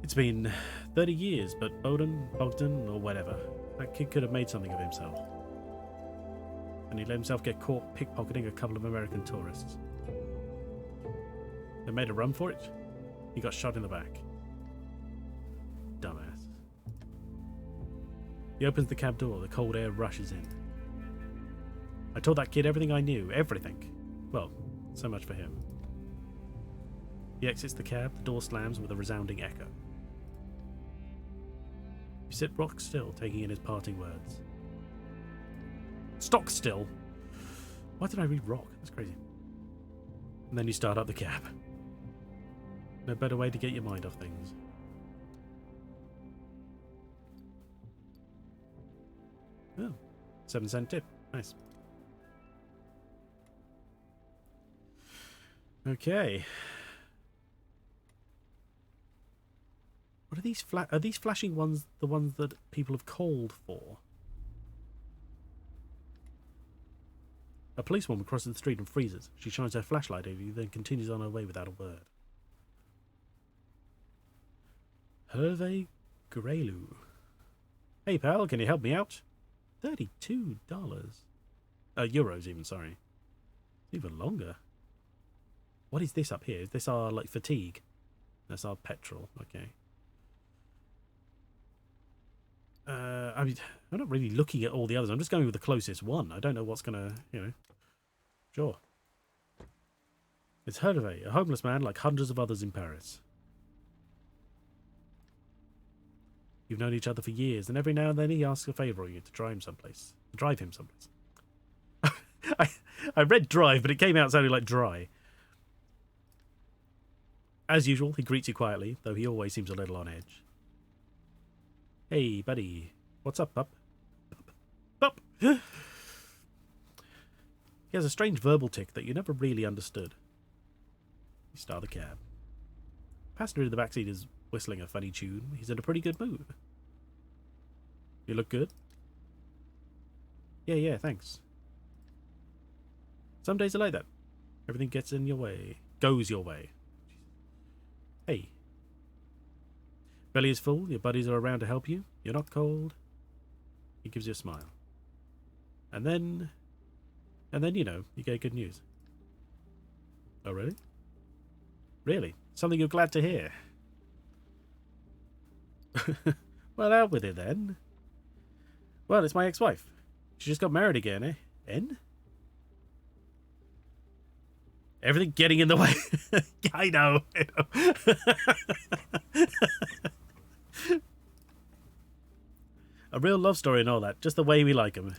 It's been 30 years, but Bogdan, or whatever, that kid could have made something of himself. And he let himself get caught pickpocketing a couple of American tourists. They made a run for it. He got shot in the back. Dumbass. He opens the cab door, the cold air rushes in. I told that kid everything I knew, everything. Well, so much for him. He exits the cab, the door slams with a resounding echo. You sit rock still, taking in his parting words. Stock still? Why did I read rock? That's crazy. And then you start up the cab. No better way to get your mind off things. 7-cent tip. Nice. Okay. What are these are these flashing ones the ones that people have called for? A policewoman crosses the street and freezes. She shines her flashlight over you, then continues on her way without a word. Hervé Grelu. Hey pal, can you help me out? $32. Euros even, sorry. Even longer. What is this up here? Is this our, like, fatigue? That's our petrol, okay. I mean, I'm not really looking at all the others. I'm just going with the closest one. I don't know what's gonna, you know. Sure. It's Hervé, a homeless man like hundreds of others in Paris. You've known each other for years, and every now and then he asks a favour of you to drive him someplace. I read drive, but it came out sounding like dry. As usual, he greets you quietly, though he always seems a little on edge. Hey, buddy. What's up, pup? Pup! He has a strange verbal tick that you never really understood. You start the cab. Passenger in the backseat is whistling a funny tune. He's in a pretty good mood. You look good? Yeah, thanks. Some days are like that. Everything gets in your way. Goes your way. Hey. Belly is full. Your buddies are around to help you. You're not cold. He gives you a smile. And then, you know, you get good news. Oh, really? Really? Something you're glad to hear. Well, out with it then. Well, it's my ex-wife. She just got married again, eh? En? Everything getting in the way. I know. A real love story and all that. Just the way we like them.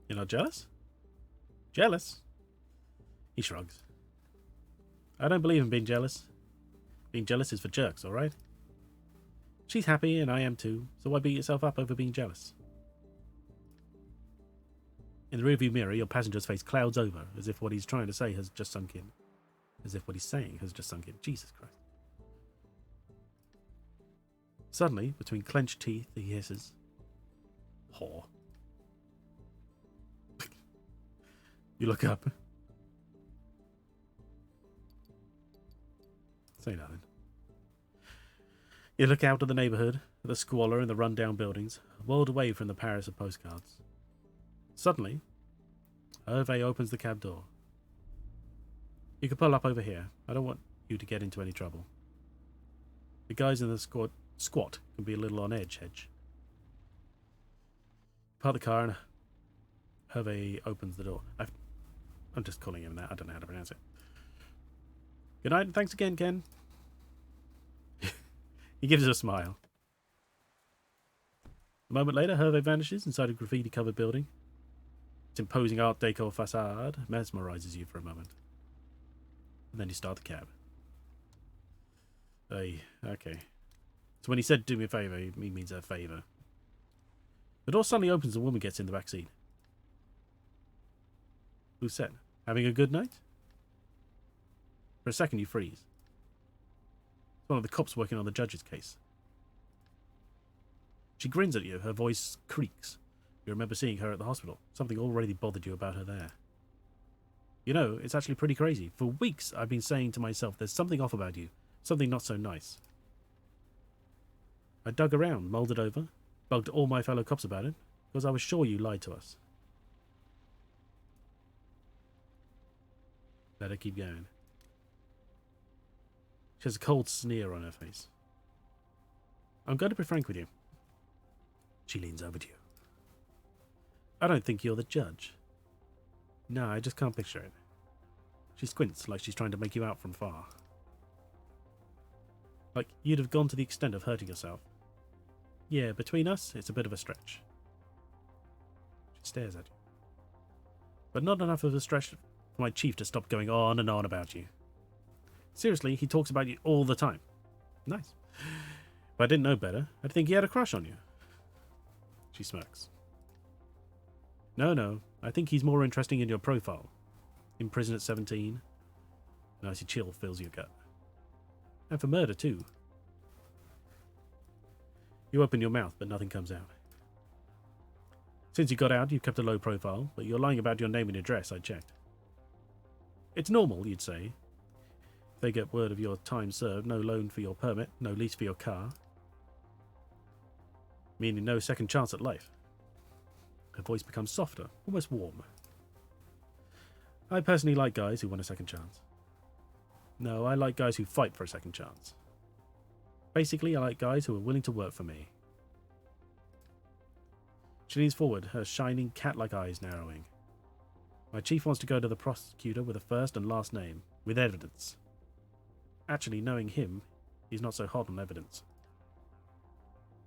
You're not jealous? Jealous? He shrugs. I don't believe in being jealous. Being jealous is for jerks, alright? She's happy and I am too, so why beat yourself up over being jealous? In the rearview mirror, your passenger's face clouds over, as if what he's trying to say has just sunk in. As if what he's saying has just sunk in. Jesus Christ. Suddenly, between clenched teeth, he hisses. Whore. You look up. Say nothing. You look out at the neighbourhood, at the squalor and the run-down buildings, a world away from the Paris of postcards. Suddenly, Hervé opens the cab door. You can pull up over here. I don't want you to get into any trouble. The guys in the squat can be a little on edge, Park the car and Hervé opens the door. I'm just calling him that. I don't know how to pronounce it. Good night and thanks again, Ken. He gives her a smile. A moment later, Hervé vanishes inside a graffiti-covered building. Its imposing Art Deco facade mesmerizes you for a moment. And then you start the cab. Hey, okay. So when he said do me a favour, he means a favour. The door suddenly opens and a woman gets in the back seat. Who's set? Having a good night? For a second you freeze. It's one of the cops working on the judge's case. She grins at you, her voice creaks. You remember seeing her at the hospital. Something already bothered you about her there. You know, it's actually pretty crazy. For weeks I've been saying to myself, there's something off about you. Something not so nice. I dug around, mulled it over, bugged all my fellow cops about it, because I was sure you lied to us. Let her keep going. She has a cold sneer on her face. I'm going to be frank with you. She leans over to you. I don't think you're the judge. No, I just can't picture it. She squints like she's trying to make you out from far. Like you'd have gone to the extent of hurting yourself. Yeah, between us, it's a bit of a stretch. She stares at you. But not enough of a stretch for my chief to stop going on and on about you. Seriously, he talks about you all the time. Nice. If I didn't know better, I'd think he had a crush on you. She smirks. No, I think he's more interesting in your profile. In prison at 17. An icy chill fills your gut. And for murder, too. You open your mouth, but nothing comes out. Since you got out, you've kept a low profile, but you're lying about your name and address, I checked. It's normal, you'd say. If they get word of your time served, no loan for your permit, no lease for your car. Meaning no second chance at life. Her voice becomes softer, almost warm. I personally like guys who want a second chance. No, I like guys who fight for a second chance. Basically, I like guys who are willing to work for me. She leans forward, her shining cat-like eyes narrowing. My chief wants to go to the prosecutor with a first and last name, with evidence. Actually, knowing him, he's not so hot on evidence.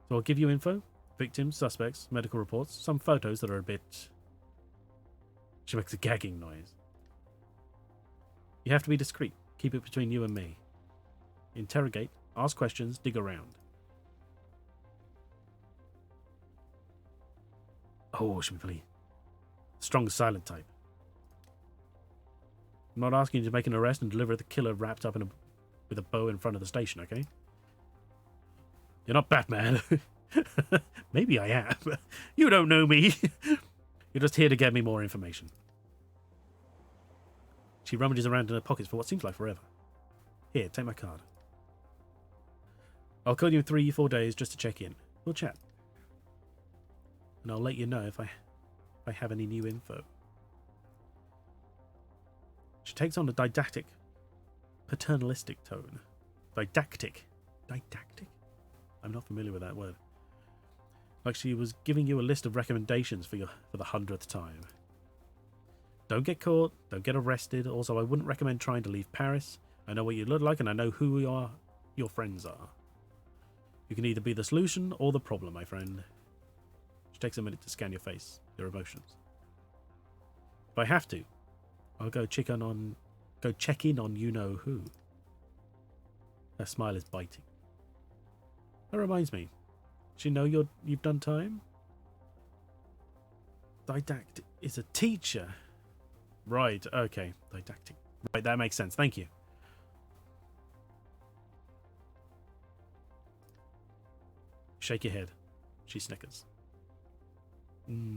So I'll give you info, victims, suspects, medical reports, some photos that are a bit... She makes a gagging noise. You have to be discreet. Keep it between you and me. Interrogate, ask questions, dig around. Oh, should we play? Strong silent type. I'm not asking you to make an arrest and deliver the killer wrapped up with a bow in front of the station, okay? You're not Batman. Maybe I am. You don't know me. You're just here to get me more information. She rummages around in her pockets for what seems like forever. Here, take my card. I'll call you in 3-4 days just to check in. We'll chat. And I'll let you know if I have any new info. She takes on a didactic, paternalistic tone. Didactic? I'm not familiar with that word. Like she was giving you a list of recommendations for the 100th time. Don't get caught, don't get arrested. Also, I wouldn't recommend trying to leave Paris. I know what you look like and I know who your friends are. You can either be the solution or the problem, my friend. She takes a minute to scan your face, your emotions. If I have to, I'll go check in on you-know-who. Her smile is biting. That reminds me. Does she know you've done time? Didactic is a teacher. Right, okay. Didactic. Right, that makes sense. Thank you. Shake your head. She snickers.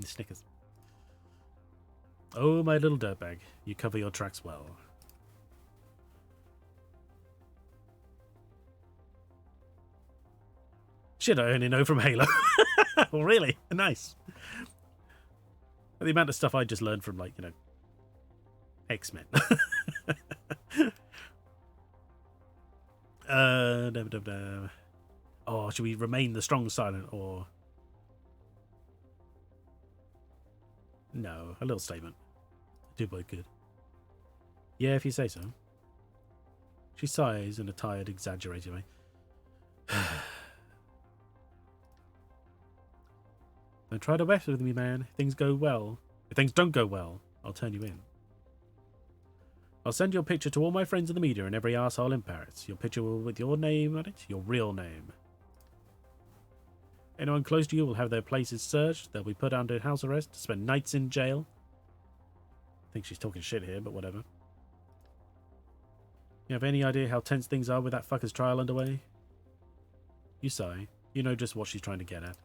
Snickers. Oh, my little dirtbag. You cover your tracks well. Shit, I only know from Halo. Oh, really? Nice. The amount of stuff I just learned from, like, you know, X-Men. Oh, should we remain the strong silent or... No, a little statement. Do both good. Yeah, if you say so. She sighs in a tired, exaggerated way. Don't try to mess with me, man. If things go well. If things don't go well, I'll turn you in. I'll send your picture to all my friends in the media and every arsehole in Paris. Your picture with your name on it, your real name. Anyone close to you will have their places searched. They'll be put under house arrest to spend nights in jail. I think she's talking shit here, but whatever. You have any idea how tense things are with that fucker's trial underway? You sigh. You know just what she's trying to get at.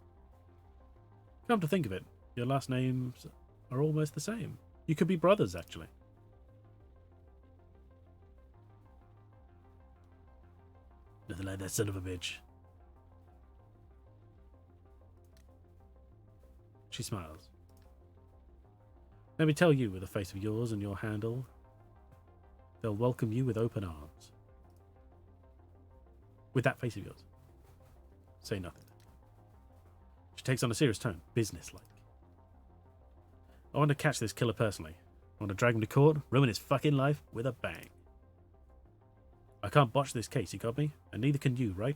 Come to think of it, your last names are almost the same. You could be brothers, actually. Nothing like that son of a bitch. She smiles. Let me tell you, with a face of yours and your handle, they'll welcome you with open arms. With that face of yours. Say nothing. She takes on a serious tone, businesslike. I want to catch this killer personally. I want to drag him to court, ruin his fucking life with a bang. I can't botch this case, you got me? And neither can you, right?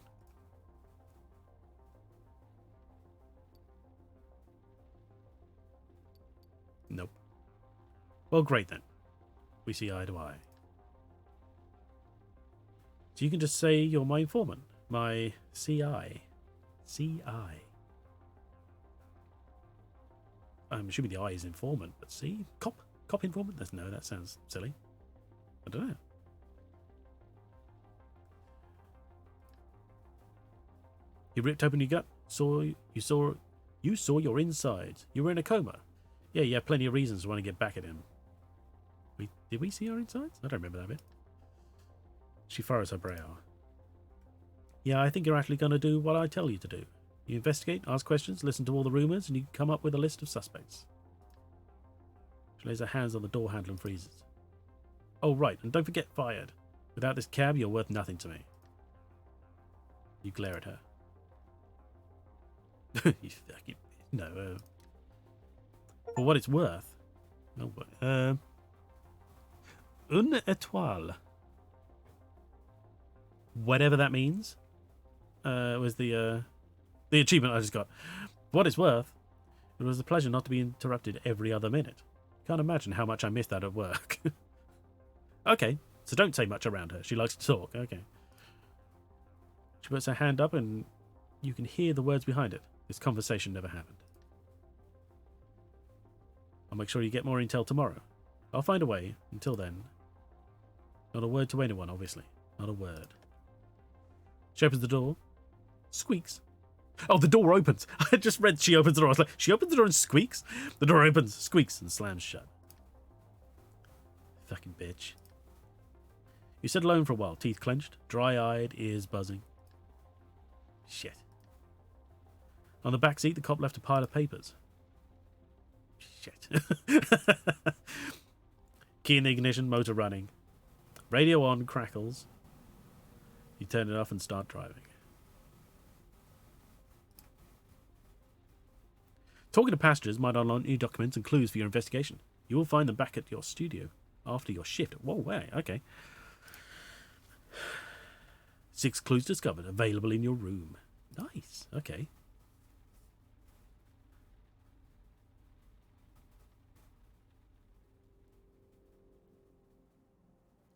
Nope. Well, great then. We see eye to eye. So you can just say you're my informant, my CI. C.I. I'm assuming the I is informant, but C? Cop informant? No, that sounds silly. I don't know. You ripped open your gut. You saw your insides. You were in a coma. Yeah, you have plenty of reasons to want to get back at him. Did we see our insides? I don't remember that bit. She furrows her brow. Yeah, I think you're actually going to do what I tell you to do. You investigate, ask questions, listen to all the rumours, and you come up with a list of suspects. She lays her hands on the door handle and freezes. Oh, right, and don't forget fired. Without this cab, you're worth nothing to me. You glare at her. You fucking... No, for what it's worth. Oh, une étoile. Whatever that means. Was the achievement I just got. For what it's worth, it was a pleasure not to be interrupted every other minute. Can't imagine how much I missed that at work. Okay, so don't say much around her. She likes to talk. Okay. She puts her hand up and you can hear the words behind it. This conversation never happened. I'll make sure you get more intel tomorrow. I'll find a way. Until then, not a word to anyone, obviously. Not a word. She opens the door. Squeaks. Oh, the door opens. I had just read she opens the door. I was like, she opens the door and squeaks? The door opens, squeaks, and slams shut. Fucking bitch. You sit alone for a while, teeth clenched, dry-eyed, ears buzzing. Shit. On the back seat, the cop left a pile of papers. Shit. Key in the ignition, motor running. Radio on, crackles. You turn it off and start driving. Talking to passengers might unlock new documents and clues for your investigation. You will find them back at your studio after your shift. Whoa, way, okay. 6 clues discovered, available in your room. Nice, okay.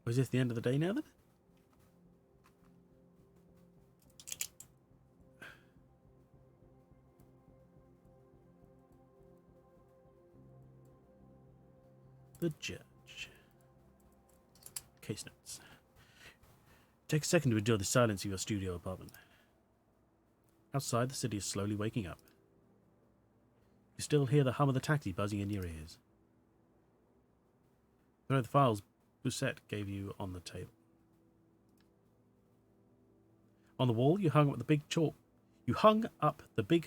Was this the end of the day now then? The judge. Case notes. Take a second to enjoy the silence of your studio apartment. Outside, the city is slowly waking up. You still hear the hum of the taxi buzzing in your ears. Throw the files Bousset gave you on the table. On the wall, you hung up the big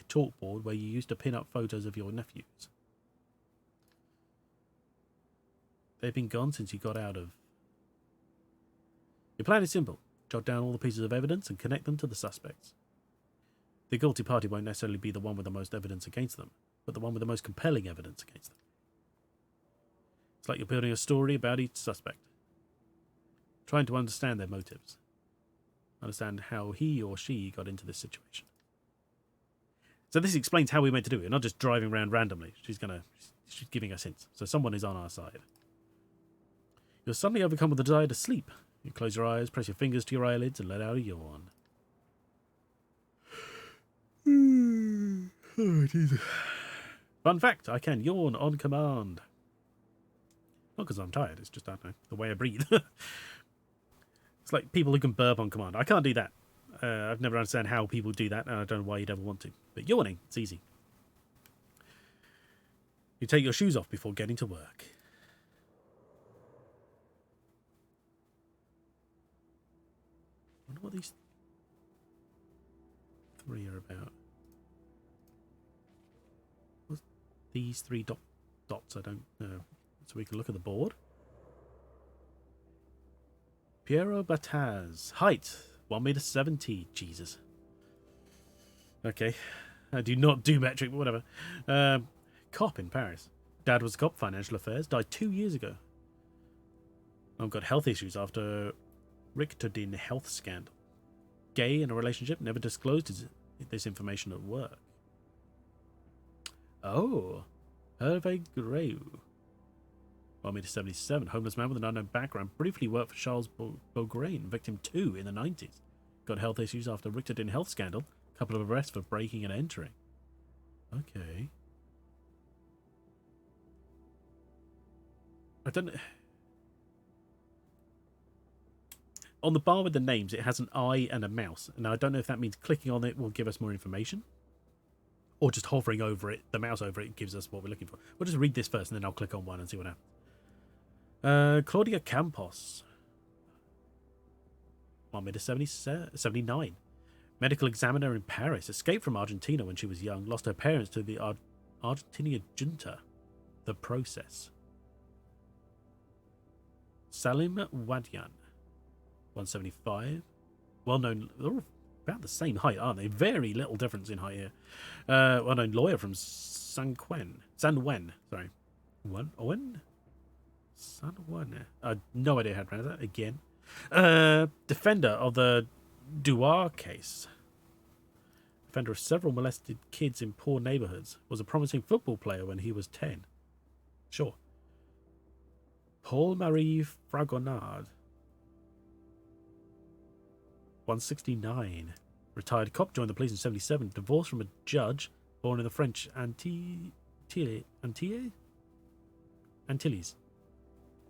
chalkboard where you used to pin up photos of your nephews. They've been gone since you got out of... Your plan is simple. Jot down all the pieces of evidence and connect them to the suspects. The guilty party won't necessarily be the one with the most evidence against them, but the one with the most compelling evidence against them. It's like you're building a story about each suspect. Trying to understand their motives. Understand how he or she got into this situation. So this explains how we're meant to do it. We're not just driving around randomly. She's giving us hints. So someone is on our side. You're suddenly overcome with the desire to sleep. You close your eyes, press your fingers to your eyelids, and let out a yawn. Oh, Jesus. Fun fact, I can yawn on command. Not because I'm tired, it's just, I don't know, the way I breathe. It's like people who can burp on command. I can't do that. I've never understood how people do that, and I don't know why you'd ever want to. But yawning, it's easy. You take your shoes off before getting to work. I wonder what these 3 are about. What's these 3 dots? I don't know. So we can look at the board. Piero Bataz. Height, 1.70 m. Jesus. Okay. I do not do metric, but whatever. Cop in Paris. Dad was a cop, financial affairs. Died 2 years ago. Mum got health issues after Richardin health scandal. Gay in a relationship, never disclosed this information at work. Oh. Hervé Greu. 1.77 m. Homeless man with an unknown background. Briefly worked for Charles Beaugrain, victim 2 in the 90s. Got health issues after Richardin health scandal. Couple of arrests for breaking and entering. Okay. I don't know. On the bar with the names, it has an eye and a mouse. Now, I don't know if that means clicking on it will give us more information, or just hovering over it, the mouse over it, gives us what we're looking for. We'll just read this first, and then I'll click on one and see what happens. Claudia Campos. 1 meter 79. Medical examiner in Paris. Escaped from Argentina when she was young. Lost her parents to the Argentinian junta. The process. Salim Wadyan. 175. Well known. They're all about the same height, aren't they? Very little difference in height here. Well known lawyer from San Wen. Sorry. Owen? San Wen. No idea how to pronounce that again. Defender of the Duar case. Defender of several molested kids in poor neighborhoods. Was a promising football player when he was 10. Sure. Paul-Marie Fragonard. 169. Retired cop, joined the police in 77. Divorced from a judge, born in the French Antilles.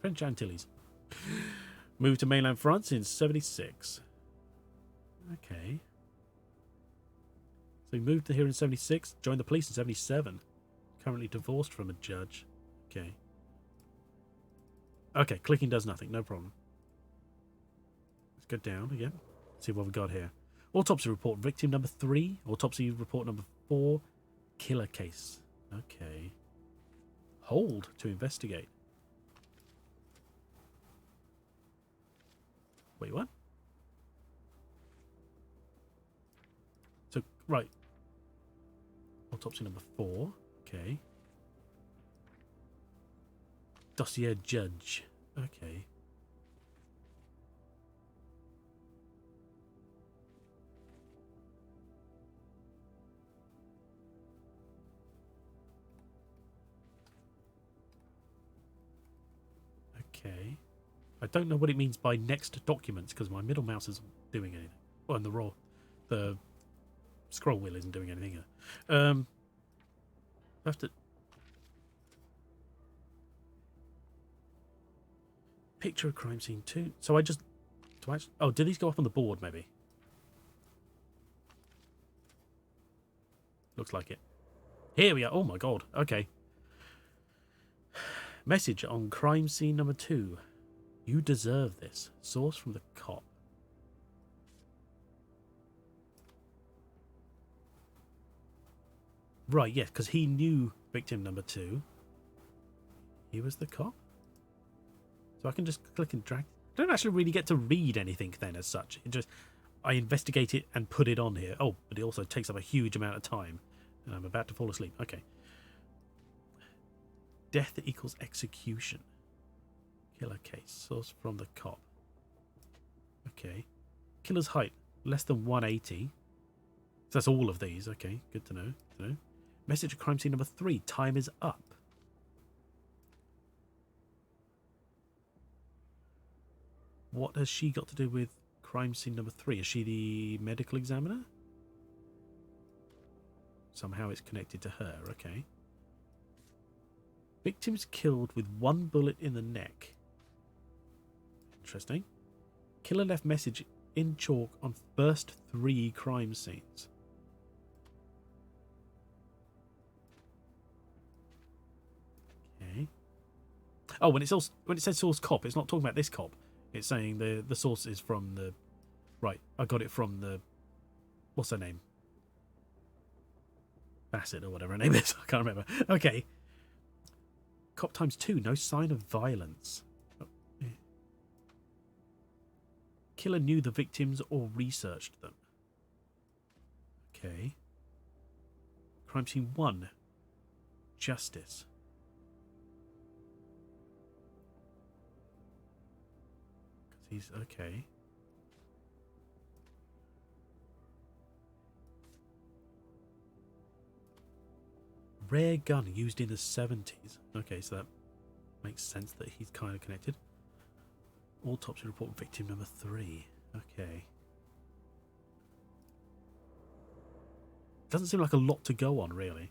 French Antilles. Moved to mainland France in 76. Okay. So he moved to here in 76, joined the police in 77. Currently divorced from a judge. Okay. Okay, clicking does nothing, no problem. Let's go down again. See what we've got here. Autopsy report, victim number 3. Autopsy report number 4. Killer case. Okay. Hold to investigate. Wait, what? So, right. Autopsy number 4. Okay. Dossier judge. Okay. Okay. I don't know what it means by next documents because my middle mouse isn't doing anything. Well, and the scroll wheel isn't doing anything here. I have to picture a crime scene too. So I just oh, did these go up on the board maybe? Looks like it. Here we are. Oh my god. Okay. Message on crime scene number 2. You deserve this. Source from the cop. Right, yes, because he knew victim number 2. He was the cop. So I can just click and drag. I don't actually really get to read anything then as such. It just, I investigate it and put it on here. Oh, but it also takes up a huge amount of time. And I'm about to fall asleep. Okay. Death equals execution. Killer case. Source from the cop. Okay. Killer's height. Less than 180. So that's all of these. Okay. Good to know. Message of crime scene number 3. Time is up. What has she got to do with crime scene number 3? Is she the medical examiner? Somehow it's connected to her. Okay. Victims killed with 1 bullet in the neck. Interesting. Killer left message in chalk on first 3 crime scenes. Okay. Oh, when it says source cop, it's not talking about this cop. It's saying the source is from the... Right, I got it from the... What's her name? Bassett or whatever her name is. I can't remember. Okay. Cop times 2. No sign of violence. Oh, yeah. Killer knew the victims or researched them. Okay. Crime scene 1. Justice. He's okay. Rare gun used in the 70s. Okay, so that makes sense that he's kind of connected. Autopsy report victim number 3. Okay. Doesn't seem like a lot to go on, really.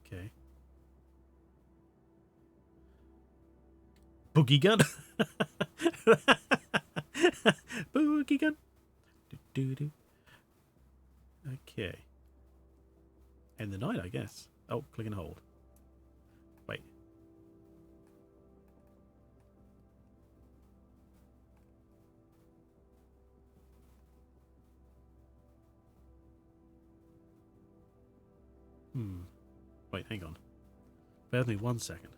Okay. Boogie gun. Boogie gun. Do. Okay. End the night, I guess. Oh, click and hold. Wait. Wait, hang on. Bear with me 1 second.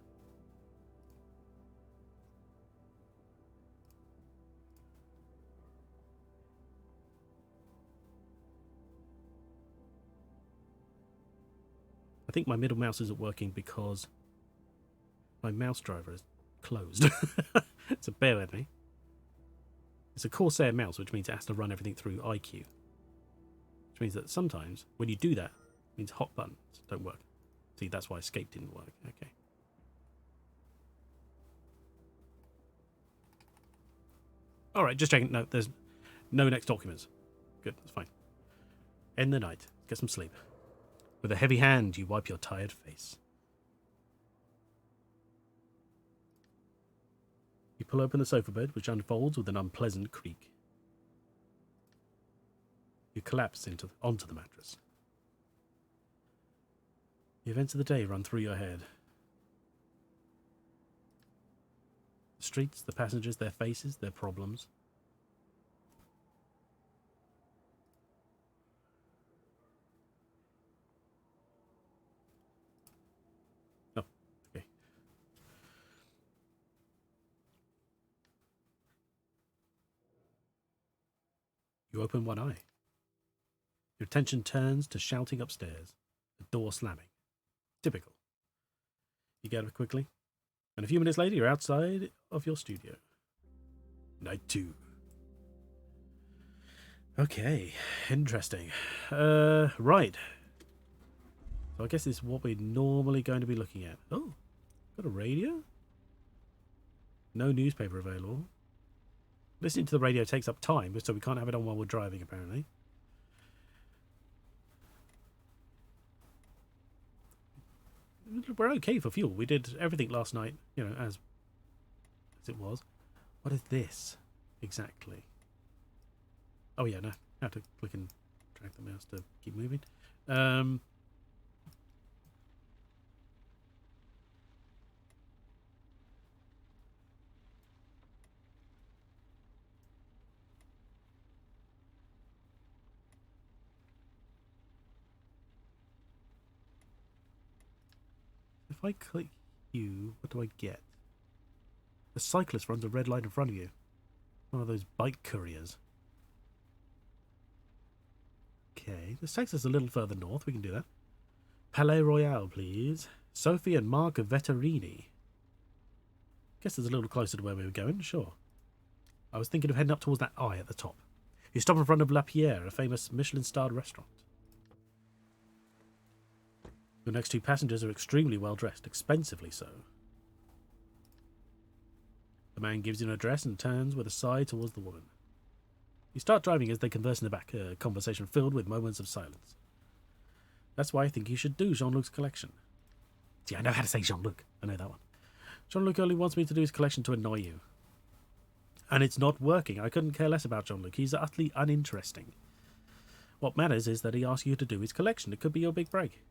I think my middle mouse isn't working because my mouse driver is closed. So bear with me. It's a Corsair mouse, which means it has to run everything through iQue. Which means that sometimes when you do that, it means hot buttons don't work. See, that's why escape didn't work. Okay. Alright, just checking. No, there's no next documents. Good, that's fine. End the night. Get some sleep. With a heavy hand, you wipe your tired face. You pull open the sofa bed, which unfolds with an unpleasant creak. You collapse onto the mattress. The events of the day run through your head. The streets, the passengers, their faces, their problems. Oh, okay. You open one eye. Your attention turns to shouting upstairs, the door slamming. Typical. You get up quickly, and a few minutes later you're outside of your studio. Night 2. Okay, interesting. Right. So I guess this is what we're normally going to be looking at. Oh, got a radio? No newspaper available. Listening to the radio takes up time, so we can't have it on while we're driving, apparently. We're okay for fuel. We did everything last night, you know, as it was. What is this exactly? Oh yeah, no. I have to click and drag the mouse to keep moving. If I click you, what do I get? The cyclist runs a red light in front of you. One of those bike couriers. Okay, this takes us a little further north. We can do that. Palais Royal, please. Sophie and Mark Vetterini. Guess it's a little closer to where we were going, sure. I was thinking of heading up towards that eye at the top. You stop in front of La Pierre, a famous Michelin-starred restaurant. Your next two passengers are extremely well dressed, expensively so. The man gives you an address and turns with a sigh towards the woman. You start driving as they converse in the back, a conversation filled with moments of silence. That's why I think you should do Jean-Luc's collection. See, I know how to say Jean-Luc. I know that one. Jean-Luc only wants me to do his collection to annoy you. And it's not working. I couldn't care less about Jean-Luc. He's utterly uninteresting. What matters is that he asks you to do his collection. It could be your big break.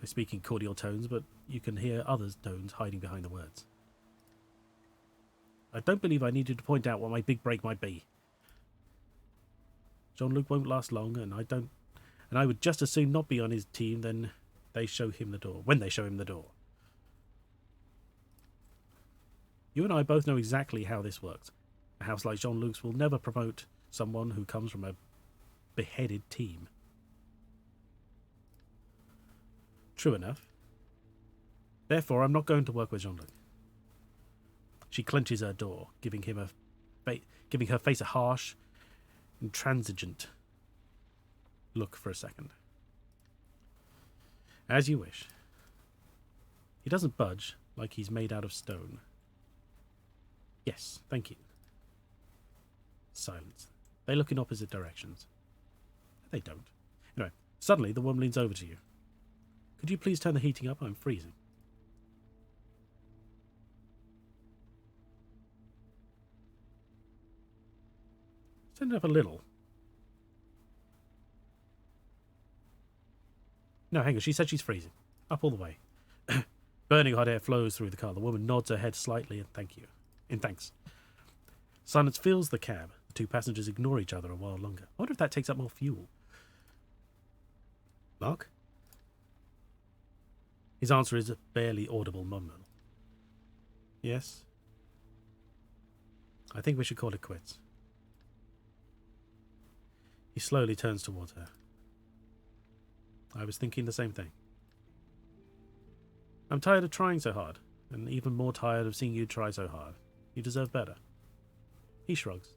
They speak in cordial tones, but you can hear others' tones hiding behind the words. I don't believe I needed to point out what my big break might be. Jean-Luc won't last long, and I would just as soon not be on his team than they show him the door. When they show him the door. You and I both know exactly how this works. A house like Jean-Luc's will never promote someone who comes from a beheaded team. True enough. Therefore, I'm not going to work with Jean-Luc. She clenches her door, giving her face a harsh, intransigent look for a second. As you wish. He doesn't budge, like he's made out of stone. Yes, thank you. Silence. They look in opposite directions. They don't. Anyway, suddenly the woman leans over to you. Could you please turn the heating up? I'm freezing. Turn it up a little. No, hang on. She said she's freezing. Up all the way. Burning hot air flows through the car. The woman nods her head slightly in thanks. Silence fills the cab. The two passengers ignore each other a while longer. I wonder if that takes up more fuel. Mark? His answer is a barely audible mumble. Yes? I think we should call it quits. He slowly turns towards her. I was thinking the same thing. I'm tired of trying so hard, and even more tired of seeing you try so hard. You deserve better. He shrugs.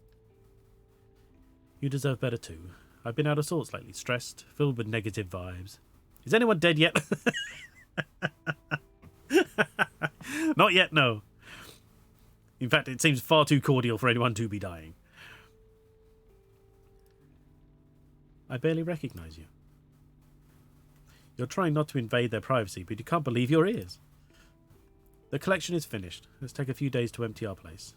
You deserve better too. I've been out of sorts lately, stressed, filled with negative vibes. Is anyone dead yet? Not yet, no. In fact, it seems far too cordial for anyone to be dying. I barely recognize you. You're trying not to invade their privacy, but you can't believe your ears. The collection is finished. Let's take a few days to empty our place.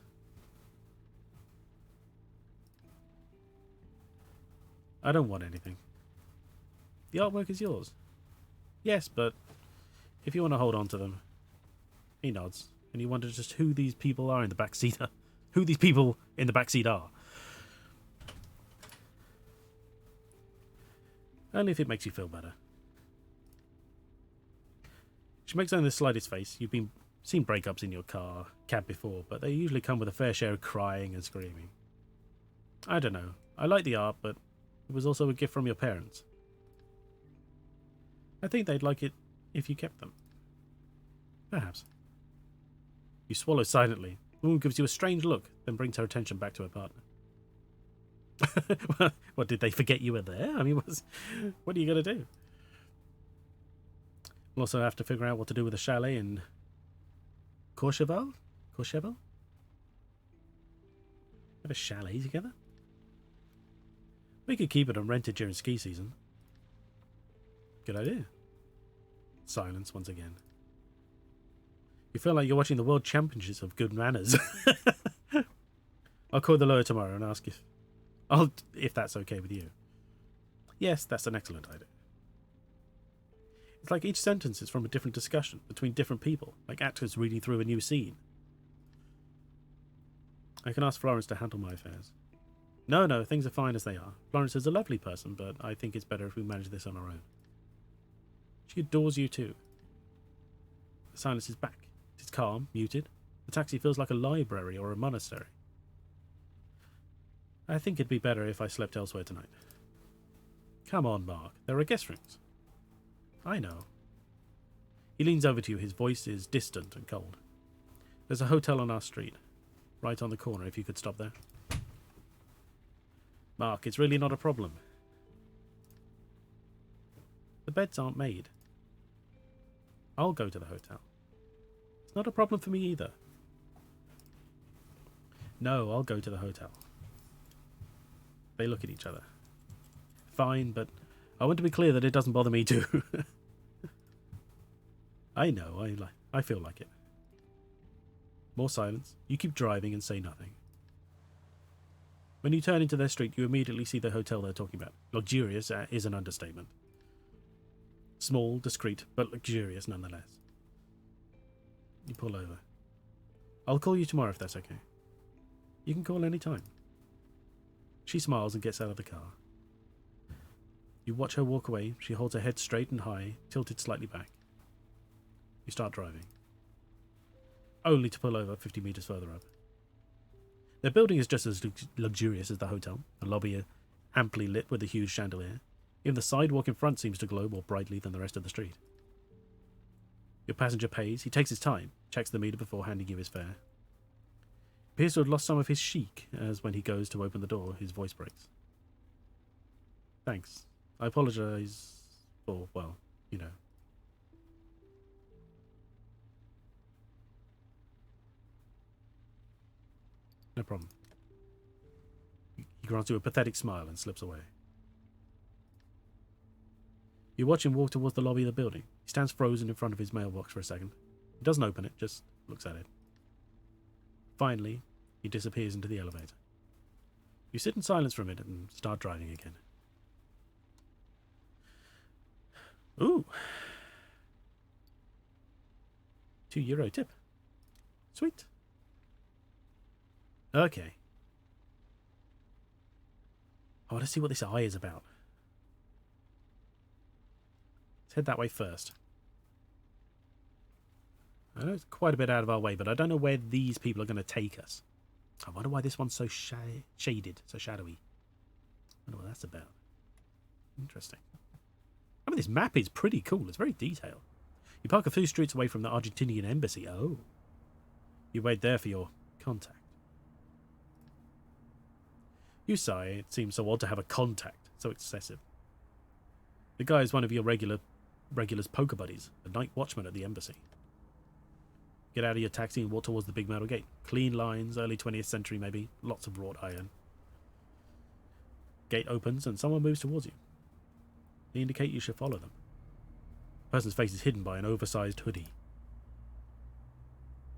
I don't want anything. The artwork is yours. Yes, but if you want to hold on to them. He nods, and you wonder just who these people are in the back seat. Who these people in the back seat are. Only if it makes you feel better. She makes only the slightest face. You've seen breakups in your cab before, but they usually come with a fair share of crying and screaming. I don't know. I like the art, but it was also a gift from your parents. I think they'd like it if you kept them. Perhaps. You swallow silently. The woman gives you a strange look, then brings her attention back to her partner. What, did they forget you were there? I mean, what are you going to do? We'll also have to figure out what to do with the chalet in Courchevel? Courchevel? Have a chalet together? We could keep it and rent it during ski season. Good idea. Silence once again. You feel like you're watching the World Championships of Good Manners. I'll call the lawyer tomorrow and ask if that's okay with you. Yes, that's an excellent idea. It's like each sentence is from a different discussion between different people, like actors reading through a new scene. I can ask Florence to handle my affairs. No, things are fine as they are. Florence is a lovely person, but I think it's better if we manage this on our own. She adores you too. The silence is back. It is calm, muted. The taxi feels like a library or a monastery. I think it'd be better if I slept elsewhere tonight. Come on, Mark. There are guest rooms. I know. He leans over to you. His voice is distant and cold. There's a hotel on our street. Right on the corner, if you could stop there. Mark, it's really not a problem. The beds aren't made. I'll go to the hotel. It's not a problem for me either. No, I'll go to the hotel. They look at each other. Fine, but I want to be clear that it doesn't bother me too. I know, I feel like it. More silence. You keep driving and say nothing. When you turn into their street, you immediately see the hotel they're talking about. Luxurious is an understatement. Small, discreet, but luxurious nonetheless. You pull over. I'll call you tomorrow if that's okay. You can call any time. She smiles and gets out of the car. You watch her walk away. She holds her head straight and high, tilted slightly back. You start driving. Only to pull over 50 meters further up. Their building is just as luxurious as the hotel. The lobby amply lit with a huge chandelier. Even the sidewalk in front seems to glow more brightly than the rest of the street. Your passenger pays. He takes his time, checks the meter before handing you his fare. Appears to have lost some of his chic, as when he goes to open the door, his voice breaks. Thanks. I apologize for, well, you know. No problem. He grants you a pathetic smile and slips away. You watch him walk towards the lobby of the building. He stands frozen in front of his mailbox for a second. He doesn't open it, just looks at it. Finally, he disappears into the elevator. You sit in silence for a minute and start driving again. Ooh. €2 tip. Sweet. Okay. I want to see what this eye is about. Let's head that way first. I know it's quite a bit out of our way, but I don't know where these people are going to take us. I wonder why this one's so shaded, so shadowy. I wonder what that's about. Interesting. I mean, this map is pretty cool. It's very detailed. You park a few streets away from the Argentinian embassy. Oh. You wait there for your contact. You sigh. It seems so odd to have a contact. So excessive. The guy is one of your regulars poker buddies, a night watchman at the embassy. Get out of your taxi and walk towards the big metal gate. Clean lines, early 20th century maybe, lots of wrought iron. Gate opens and someone moves towards you. They indicate you should follow them. The person's face is hidden by an oversized hoodie.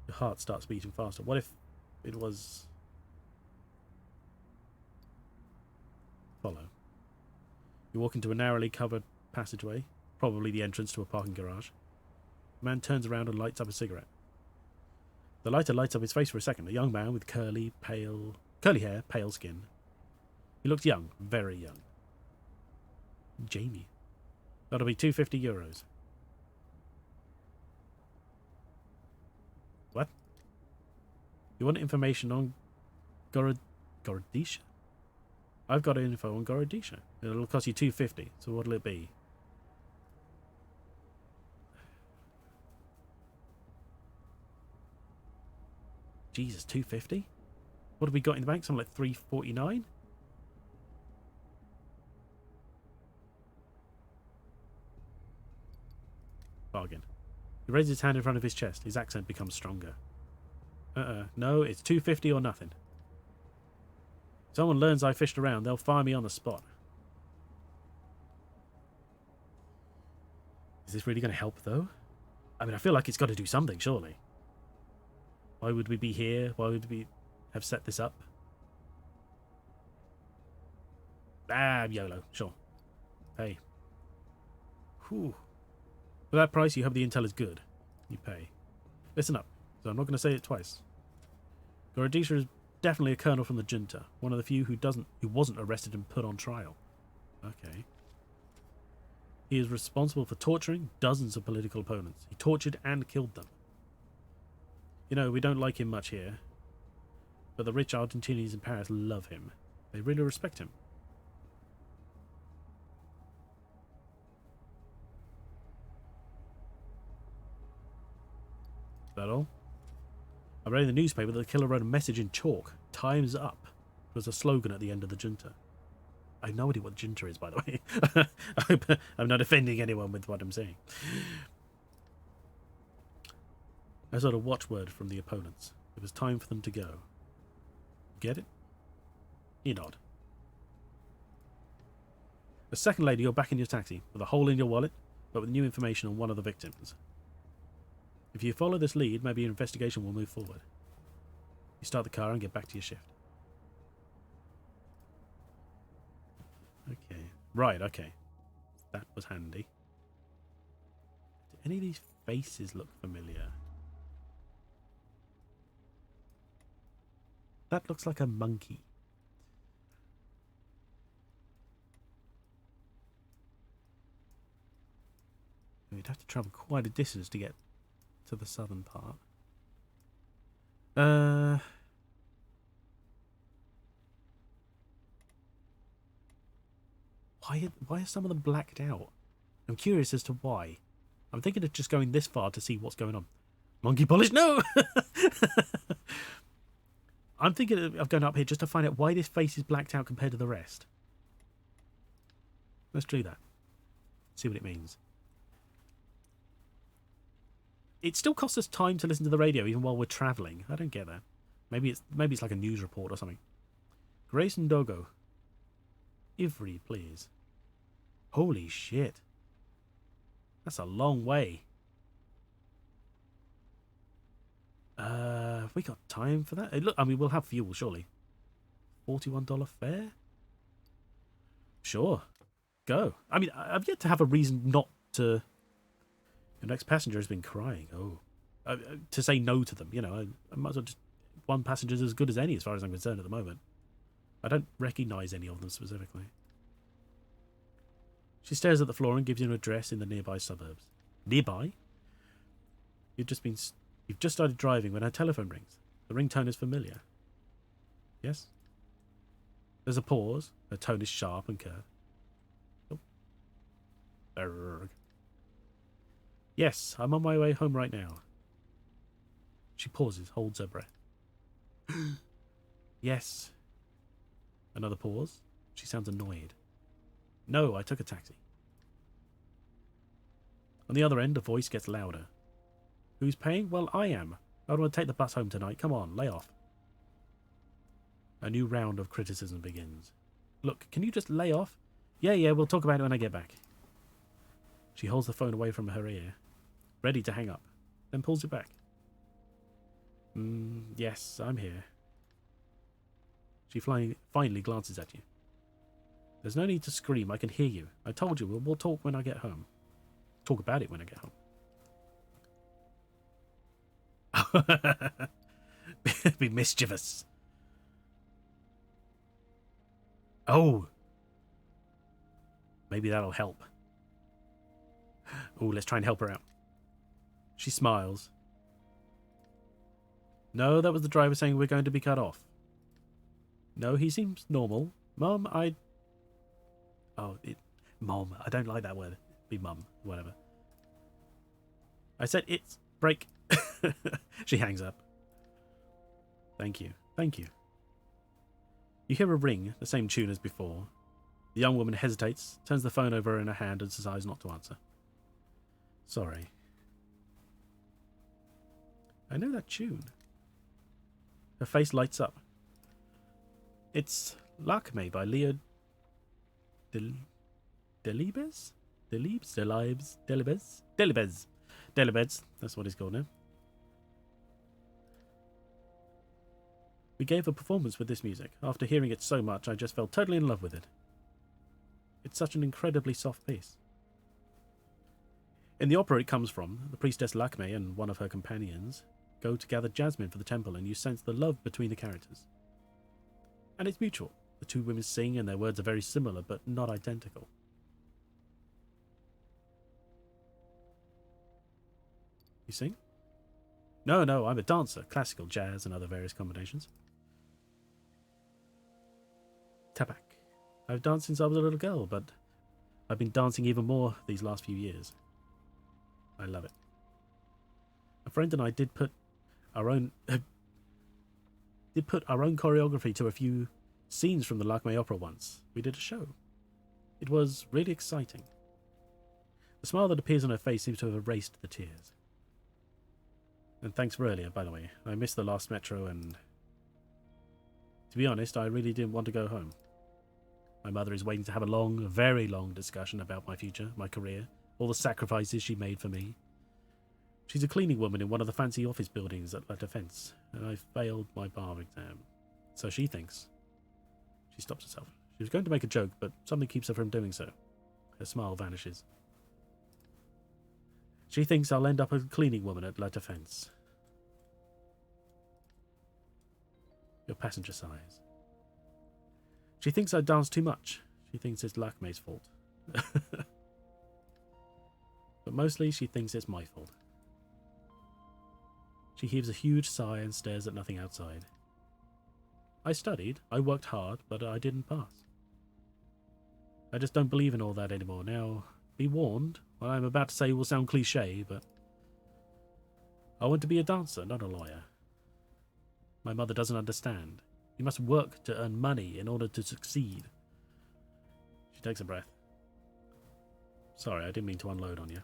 Your heart starts beating faster. What if it was... Follow. You walk into a narrowly covered passageway, probably the entrance to a parking garage. The man turns around and lights up a cigarette. The lighter lights up his face for a second. A young man with curly hair, pale skin. He looks young, very young. Jamie. That'll be €250. What? You want information on Gorodisha? I've got info on Gorodisha. It'll cost you $250. So what'll it be? Jesus, $250? What have we got in the bank? Something like $349? Bargain. He raises his hand in front of his chest. His accent becomes stronger. No, it's $250 or nothing. If someone learns I fished around, they'll fire me on the spot. Is this really going to help, though? I mean, I feel like it's got to do something, surely. Why would we be here? Why would we have set this up? YOLO, sure. Pay. Whew. For that price, you hope the intel is good. You pay. Listen up, so I'm not going to say it twice. Gorodisha is definitely a colonel from the junta, one of the few who wasn't arrested and put on trial. Okay. He is responsible for torturing dozens of political opponents. He tortured and killed them. You know, we don't like him much here, but the rich Argentinians in Paris love him. They really respect him. Is that all? I read in the newspaper that the killer wrote a message in chalk. Time's up. It was a slogan at the end of the junta. I have no idea what junta is, by the way. I hope I'm not offending anyone with what I'm saying. I sort of watchword from the opponents. It was time for them to go. Get it? You nod. A second later, you're back in your taxi, with a hole in your wallet, but with new information on one of the victims. If you follow this lead, maybe your investigation will move forward. You start the car and get back to your shift. Okay. Right, okay. That was handy. Do any of these faces look familiar? That looks like a monkey. We'd have to travel quite a distance to get to the southern part. Why are some of them blacked out? I'm curious as to why. I'm thinking of just going this far to see what's going on. Monkey polish? No! I'm thinking of going up here just to find out why this face is blacked out compared to the rest. Let's do that. See what it means. It still costs us time to listen to the radio even while we're travelling. I don't get that. Maybe it's like a news report or something. Grayson Dogo. Ivry, please. Holy shit. That's a long way. Have we got time for that? Look, I mean, we'll have fuel, surely. $41 fare? Sure. Go. I mean, I've yet to have a reason not to... The next passenger has been crying. Oh. To say no to them, you know. I might as well just... One passenger's as good as any, as far as I'm concerned at the moment. I don't recognise any of them specifically. She stares at the floor and gives you an address in the nearby suburbs. Nearby? You've just started driving when her telephone rings. The ringtone is familiar. Yes? There's a pause. Her tone is sharp and curt. Oh. Berg. Yes, I'm on my way home right now. She pauses, holds her breath. Yes. Another pause. She sounds annoyed. No, I took a taxi. On the other end, a voice gets louder. Who's paying? Well, I am. I don't want to take the bus home tonight. Come on, lay off. A new round of criticism begins. Look, can you just lay off? Yeah, we'll talk about it when I get back. She holds the phone away from her ear, ready to hang up, then pulls it back. Yes, I'm here. She finally glances at you. There's no need to scream, I can hear you. I told you, we'll talk when I get home. Talk about it when I get home. Be mischievous. Oh. Maybe that'll help. Oh, let's try and help her out. She smiles. No, that was the driver saying we're going to be cut off. No, he seems normal. Mum, Mom, I don't like that word. Be mum, whatever. I said it's break. She hangs up. Thank you. You hear a ring, the same tune as before. The young woman hesitates, turns the phone over in her hand and decides not to answer. Sorry. I know that tune. Her face lights up. It's Lakme by Leo Delibes? Delibes. That's what he's called now. We gave a performance with this music. After hearing it so much, I just fell totally in love with it. It's such an incredibly soft piece. In the opera it comes from, the priestess Lakme and one of her companions go to gather jasmine for the temple, and you sense the love between the characters. And it's mutual. The two women sing and their words are very similar, but not identical. You sing? No, I'm a dancer. Classical, jazz, and other various combinations. Tabak. I've danced since I was a little girl, but I've been dancing even more these last few years. I love it. A friend and I did put our own choreography to a few scenes from the Lakme opera once. We did a show. It was really exciting. The smile that appears on her face seems to have erased the tears. And thanks for earlier, by the way. I missed the last metro, and to be honest, I really didn't want to go home. My mother is waiting to have a long, very long discussion about my future, my career, all the sacrifices she made for me. She's a cleaning woman in one of the fancy office buildings at La Defense, and I failed my bar exam. So she thinks. She stops herself. She was going to make a joke, but something keeps her from doing so. Her smile vanishes. She thinks I'll end up a cleaning woman at La Defense. Your passenger sighs. She thinks I dance too much. She thinks it's Lakme's fault. But mostly she thinks it's my fault. She heaves a huge sigh and stares at nothing outside. I studied, I worked hard, but I didn't pass. I just don't believe in all that anymore. Now, be warned, what I'm about to say will sound cliché, but I want to be a dancer, not a lawyer. My mother doesn't understand. You must work to earn money in order to succeed. She takes a breath. Sorry, I didn't mean to unload on you.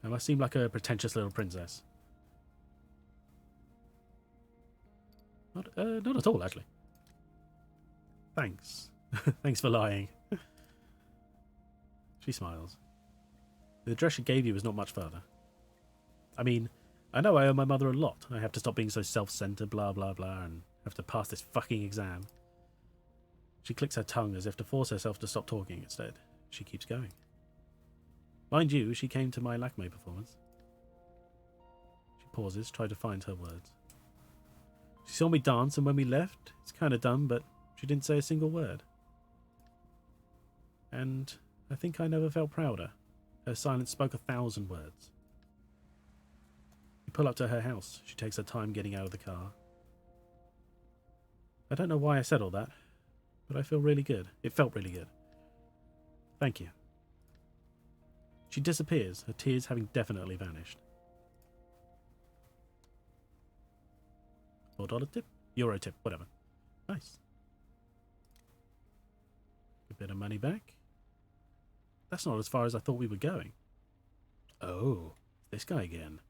I must seem like a pretentious little princess. Not at all, actually. Thanks. Thanks for lying. She smiles. The address she gave you was not much further. I mean, I know I owe my mother a lot. I have to stop being so self-centered, blah, blah, blah, and have to pass this fucking exam. She clicks her tongue as if to force herself to stop talking. Instead, she keeps going. Mind you, she came to my LACME performance. She pauses, trying to find her words. She saw me dance, and when we left, it's kind of dumb, but she didn't say a single word. And I think I never felt prouder. Her silence spoke 1,000 words. We pull up to her house. She takes her time getting out of the car. I don't know why I said all that, but I feel really good. It felt really good. Thank you. She disappears, her tears having definitely vanished. $4 tip? Euro tip, whatever. Nice. A bit of money back. That's not as far as I thought we were going. Oh, this guy again.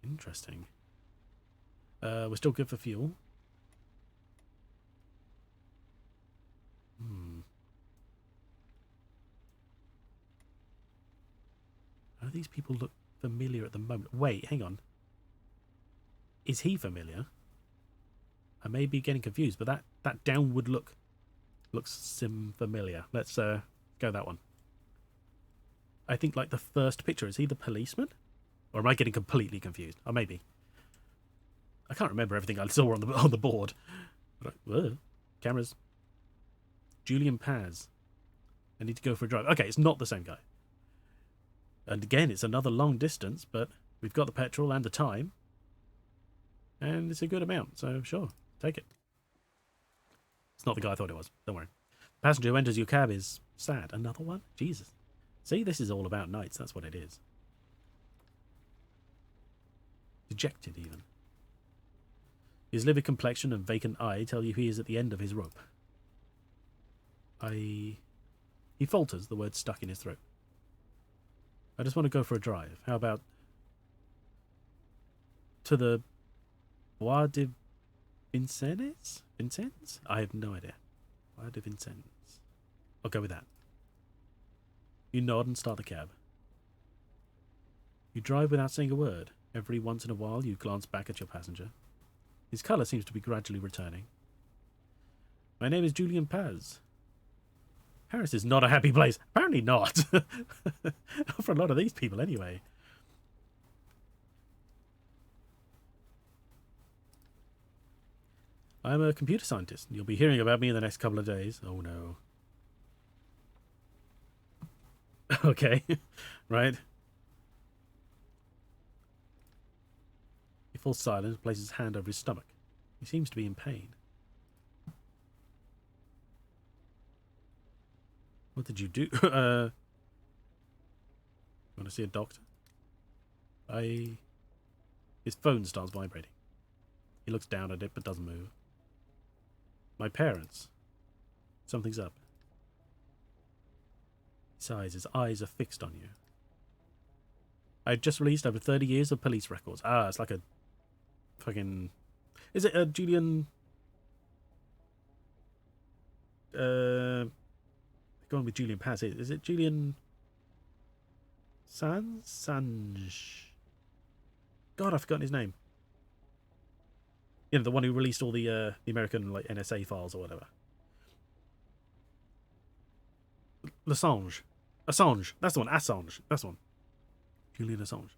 Interesting. We're still good for fuel. How do these people look familiar at the moment? Wait, hang on. Is he familiar? I may be getting confused, but that downward look looks familiar. Let's go that one. I think like the first picture, is he the policeman? Or am I getting completely confused? Or maybe. I can't remember everything I saw on the board. Cameras. Julian Paz. I need to go for a drive. Okay, it's not the same guy. And again, it's another long distance, but we've got the petrol and the time. And it's a good amount, so sure, take it. It's not the guy I thought it was. Don't worry. The passenger who enters your cab is sad. Another one? Jesus. See, this is all about nights. That's what it is. Dejected, even. His livid complexion and vacant eye tell you he is at the end of his rope. He falters, the word stuck in his throat. I just want to go for a drive. How about to the Bois de Vincennes? Vincennes? I have no idea. Bois de Vincennes. I'll go with that. You nod and start the cab. You drive without saying a word. Every once in a while you glance back at your passenger. His colour seems to be gradually returning. My name is Julian Paz. Paris is not a happy place. Apparently not. For a lot of these people, anyway. I'm a computer scientist. You'll be hearing about me in the next couple of days. Oh, no. Okay. Right. He falls silent and places his hand over his stomach. He seems to be in pain. What did you do? Want to see a doctor? His phone starts vibrating. He looks down at it but doesn't move. My parents. Something's up. He sighs. His eyes are fixed on you. I've just released over 30 years of police records. Ah, it's like a fucking... Is it a Julian... Going with Julian Paz. Is it Julian... Sanj? God, I've forgotten his name. You know, the one who released all the American like NSA files or whatever. Assange. That's the one. Assange. That's the one. Julian Assange.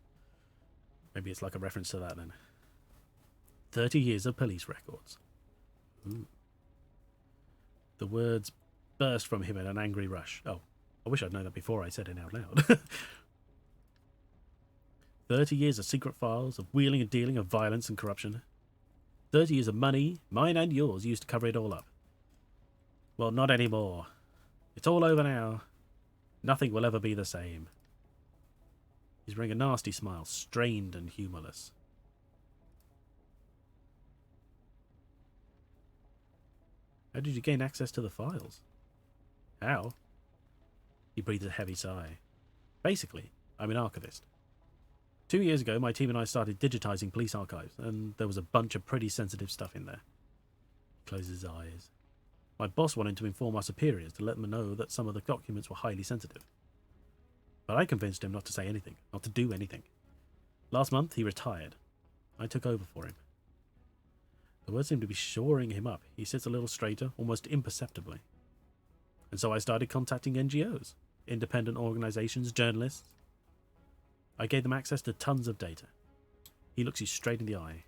Maybe it's like a reference to that then. 30 years of police records. Ooh. The words burst from him in an angry rush. Oh, I wish I'd known that before I said it out loud. 30 years of secret files, of wheeling and dealing, of violence and corruption. 30 years of money, mine and yours, used to cover it all up. Well, not anymore. It's all over now. Nothing will ever be the same. He's wearing a nasty smile, strained and humourless. How did you gain access to the files? How? He breathes a heavy sigh. Basically, I'm an archivist. 2 years ago, my team and I started digitizing police archives, and there was a bunch of pretty sensitive stuff in there. He closes his eyes. My boss wanted to inform our superiors to let them know that some of the documents were highly sensitive. But I convinced him not to say anything, not to do anything. Last month, he retired. I took over for him. The words seemed to be shoring him up. He sits a little straighter, almost imperceptibly. And so I started contacting NGOs, independent organizations, journalists. I gave them access to tons of data. He looks you straight in the eye.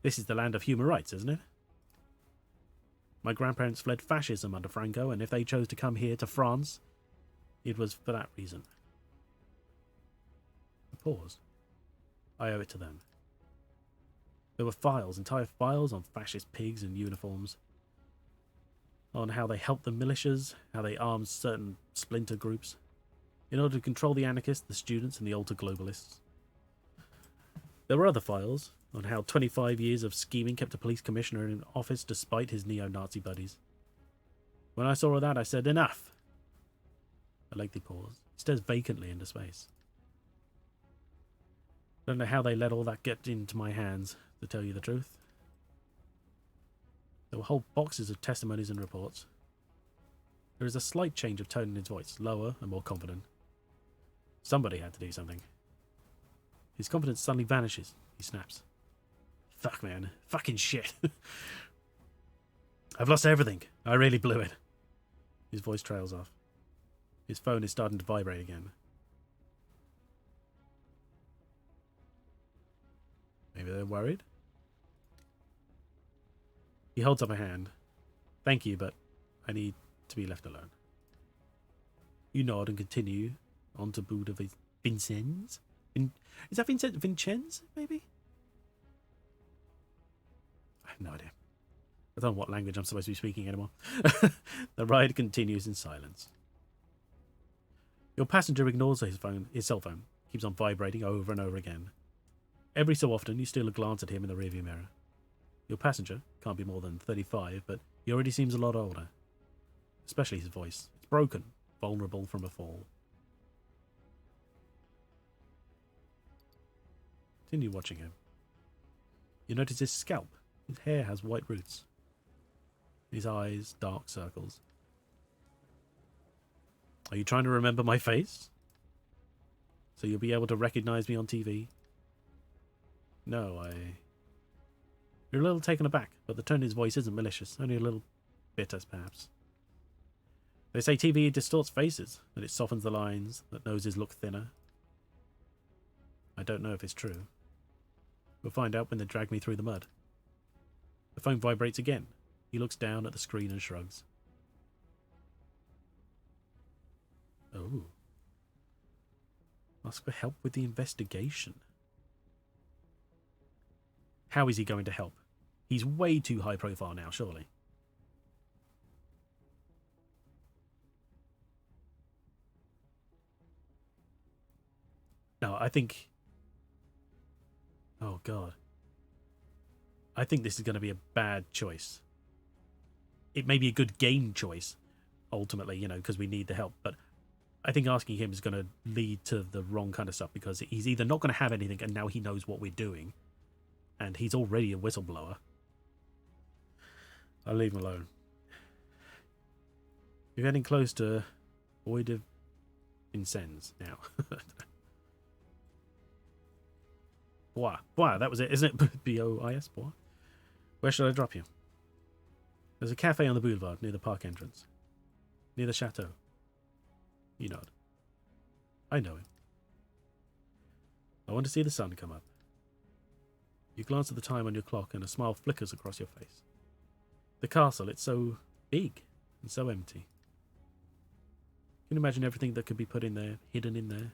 This is the land of human rights, isn't it? My grandparents fled fascism under Franco, and if they chose to come here to France, it was for that reason. I paused. I owe it to them. There were files, entire files on fascist pigs in uniforms, on how they helped the militias, how they armed certain splinter groups, in order to control the anarchists, the students, and the ultra-globalists. There were other files on how 25 years of scheming kept a police commissioner in office despite his neo-Nazi buddies. When I saw all that, I said, enough! A lengthy pause. He stares vacantly into space. I don't know how they let all that get into my hands, to tell you the truth. There were whole boxes of testimonies and reports. There is a slight change of tone in his voice, lower and more confident. Somebody had to do something. His confidence suddenly vanishes. He snaps. Fuck, man. Fucking shit. I've lost everything. I really blew it. His voice trails off. His phone is starting to vibrate again. Maybe they're worried? He holds up a hand. Thank you, but I need to be left alone. You nod and continue on to Buda Vincennes? Is that Vincennes, maybe? I have no idea. I don't know what language I'm supposed to be speaking anymore. The ride continues in silence. Your passenger ignores his cell phone, keeps on vibrating over and over again. Every so often, you steal a glance at him in the rearview mirror. Your passenger can't be more than 35, but he already seems a lot older. Especially his voice. It's broken, vulnerable from a fall. Continue watching him. You notice his scalp. His hair has white roots. His eyes, dark circles. Are you trying to remember my face? So you'll be able to recognize me on TV? No, You're a little taken aback, but the tone of his voice isn't malicious, only a little bitter, perhaps. They say TV distorts faces, that it softens the lines, that noses look thinner. I don't know if it's true. We'll find out when they drag me through the mud. The phone vibrates again. He looks down at the screen and shrugs. Oh. Ask for help with the investigation. How is he going to help? He's way too high profile now, surely. No, I think... Oh, God. I think this is going to be a bad choice. It may be a good game choice, ultimately, you know, because we need the help. But I think asking him is going to lead to the wrong kind of stuff, because he's either not going to have anything and now he knows what we're doing, and he's already a whistleblower. I'll leave him alone. You're getting close to Bois de Vincennes now. Bois, that was it, isn't it? B-O-I-S, Bois. Where should I drop you? There's a cafe on the boulevard near the park entrance. Near the chateau. You nod. I know him. I want to see the sun come up. You glance at the time on your clock and a smile flickers across your face. The castle, it's so big and so empty. You can imagine everything that could be put in there, hidden in there.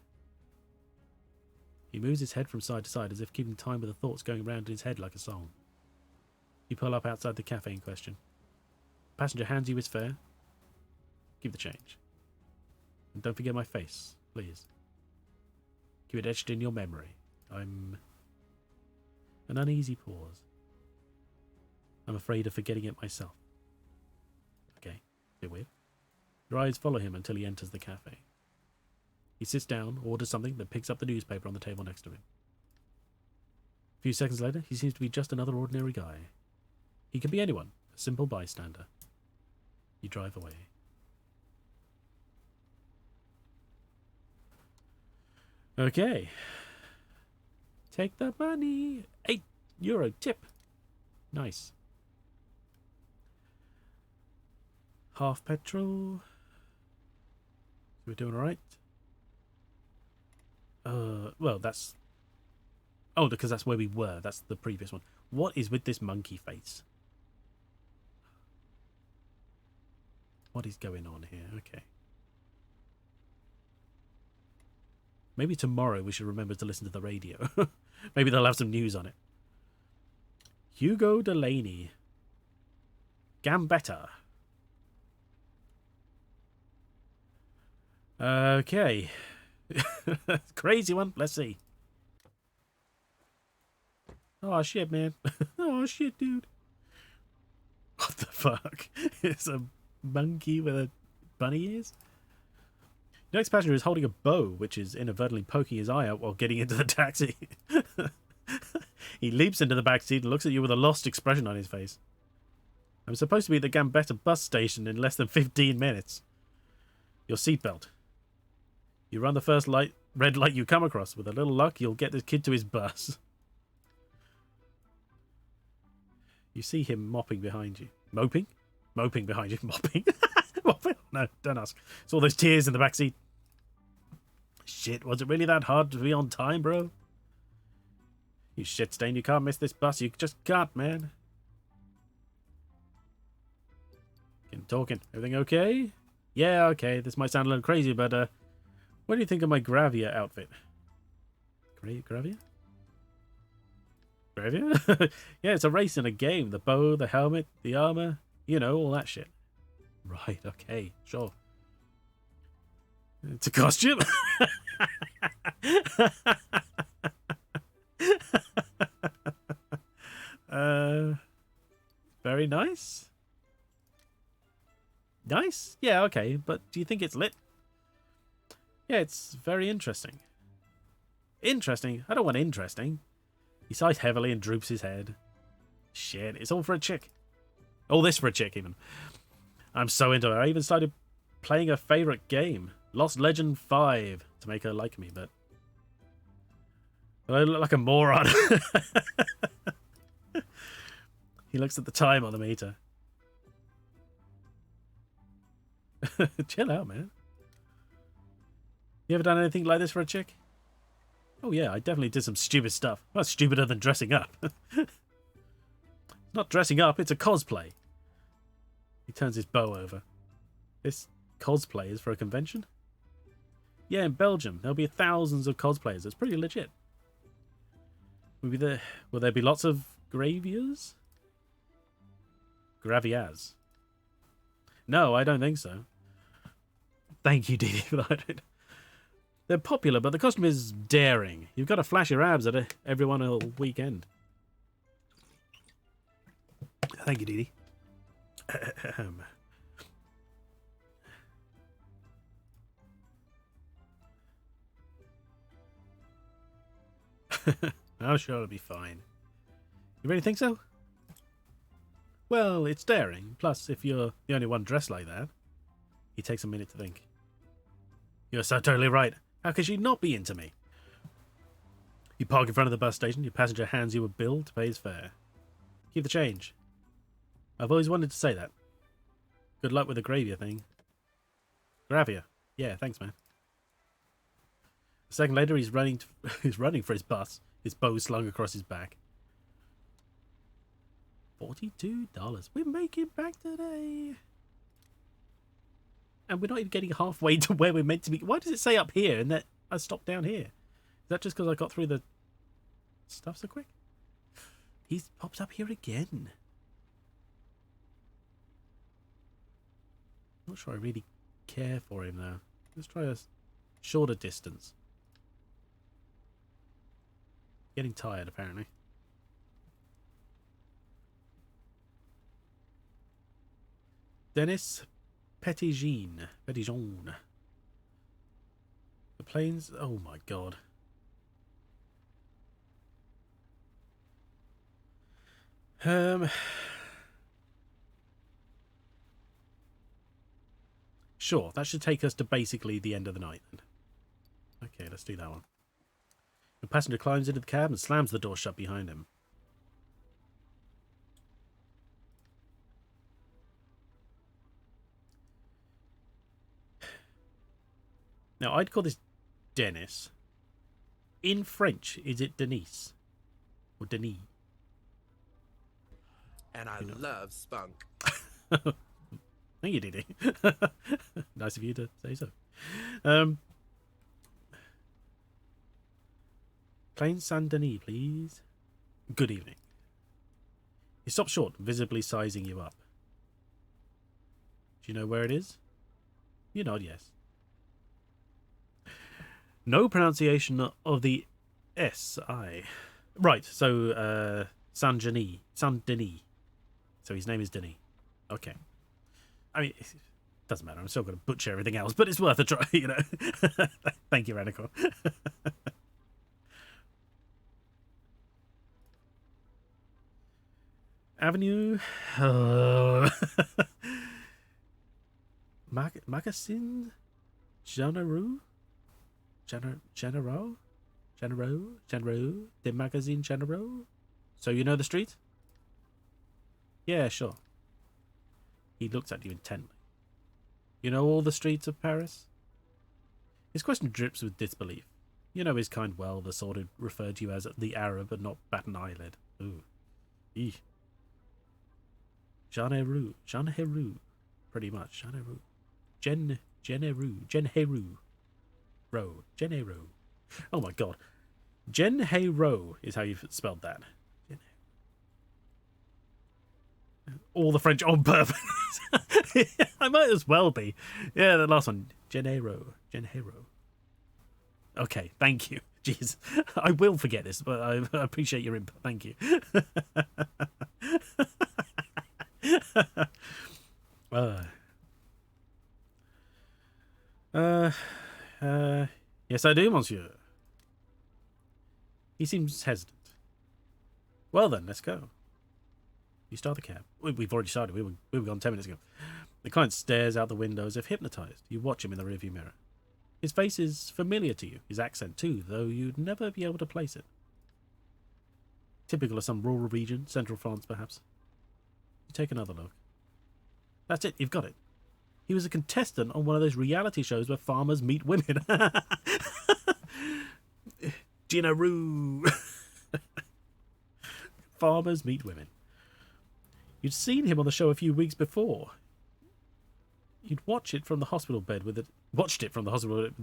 He moves his head from side to side as if keeping time with the thoughts going round in his head like a song. You pull up outside the cafe in question. The passenger hands you his fare. Give the change. And don't forget my face, please. Keep it etched in your memory. I'm... An uneasy pause. I'm afraid of forgetting it myself. Okay, bit weird. Your eyes follow him until he enters the cafe. He sits down, orders something, then picks up the newspaper on the table next to him. few seconds later, he seems to be just another ordinary guy. He can be anyone, a simple bystander. You drive away. Okay. Take the money. €8 tip. Nice. Half petrol. We're doing alright. Well, that's... Oh, because that's where we were. That's the previous one. What is with this monkey face? What is going on here? Okay. Maybe tomorrow we should remember to listen to the radio. Maybe they'll have some news on it. Hugo Delaney. Gambetta. Okay. Crazy one. Let's see. Oh, shit, man. Oh, shit, dude. What the fuck? It's a monkey with a bunny ears? The next passenger is holding a bow, which is inadvertently poking his eye out while getting into the taxi. He leaps into the back seat and looks at you with a lost expression on his face. I'm supposed to be at the Gambetta bus station in less than 15 minutes. Your seatbelt. You run the first red light you come across. With a little luck, you'll get this kid to his bus. You see him mopping behind you. Moping? Moping behind you. Mopping? Mopping? No, don't ask. It's all those tears in the back seat. Shit, was it really that hard to be on time, bro? You shit stain, you can't miss this bus. You just can't, man. Getting talking. Everything okay? Yeah, okay. This might sound a little crazy, but what do you think of my Gravia outfit? Gravia? Gravia? Yeah, it's a race in a game. The bow, the helmet, the armor, you know, all that shit. Right, okay, sure. It's a costume. Very nice. Nice? Yeah, okay, but do you think it's lit? Yeah, it's very interesting. Interesting? I don't want interesting. He sighs heavily and droops his head. Shit, it's all for a chick. All this for a chick, even. I'm so into her. I even started playing her favourite game, Lost Legend 5, to make her like me, but I look like a moron. He looks at the time on the meter. Chill out, man. You ever done anything like this for a chick? Oh yeah, I definitely did some stupid stuff. Well, stupider than dressing up. Not dressing up, it's a cosplay. He turns his bow over. This cosplay is for a convention? Yeah, in Belgium. There'll be thousands of cosplayers. It's pretty legit. Will there be lots of gravias? Gravias. No, I don't think so. Thank you, Didi, for that. They're popular, but the costume is daring. You've got to flash your abs at everyone all weekend. Thank you, Didi. I'm sure it'll be fine. You really think so? Well, it's daring. Plus, if you're the only one dressed like that. He takes a minute to think. You're so totally right. How could she not be into me? You park in front of the bus station. Your passenger hands you a bill to pay his fare. Keep the change. I've always wanted to say that. Good luck with the Gravia thing. Gravia? Yeah, thanks, man. A second later, he's running for his bus. His bow slung across his back. $42. We're making back today. And we're not even getting halfway to where we're meant to be. Why does it say up here and that I stopped down here? Is that just because I got through the stuff so quick? He pops up here again. Not sure I really care for him though. Let's try a shorter distance. Getting tired apparently. Dennis Petitjean. The planes. Oh my god. Sure, that should take us to basically the end of the night then. Okay, let's do that one. The passenger climbs into the cab and slams the door shut behind him. Now, I'd call this Dennis. In French, is it Denise? Or Denis? And I love spunk. Thank you, Didi. Nice of you to say so. Plain Saint Denis, please. Good evening. He stops short, visibly sizing you up. Do you know where it is? You nod yes. No pronunciation of the S-I. Right, so Saint Denis. Saint Denis. So his name is Denis. Okay. I mean, it doesn't matter. I'm still going to butcher everything else, but it's worth a try, you know. Thank you, Ranicore. Avenue. Magazine. General. General. The Magazine General. So you know the street? Yeah, sure. He looks at you intently. You know all the streets of Paris? His question drips with disbelief. You know his kind well, the sort who referred to you as the Arab and not bat an eyelid. Ooh. Eesh. Jean Heroux. Pretty much. Jean Heroux. Oh my god. Jen Heroux is how you've spelled that. All the French on purpose. I might as well be. Yeah, the last one. Jen Heroux. Okay, thank you. Jeez. I will forget this, but I appreciate your input. Thank you. Yes, I do, monsieur. He seems hesitant. Well then, let's go. You start the cab. We've already started. We were gone 10 minutes ago. The client stares out the window as if hypnotized. You watch him in the rearview mirror. His face is familiar to you. His accent too, though you'd never be able to place it. Typical of some rural region, central France perhaps. You take another look. That's it, you've got it. He was a contestant on one of those reality shows where farmers meet women. Gina Roo. Farmers meet women. You'd seen him on the show a few weeks before. You'd watched it from the hospital bed with a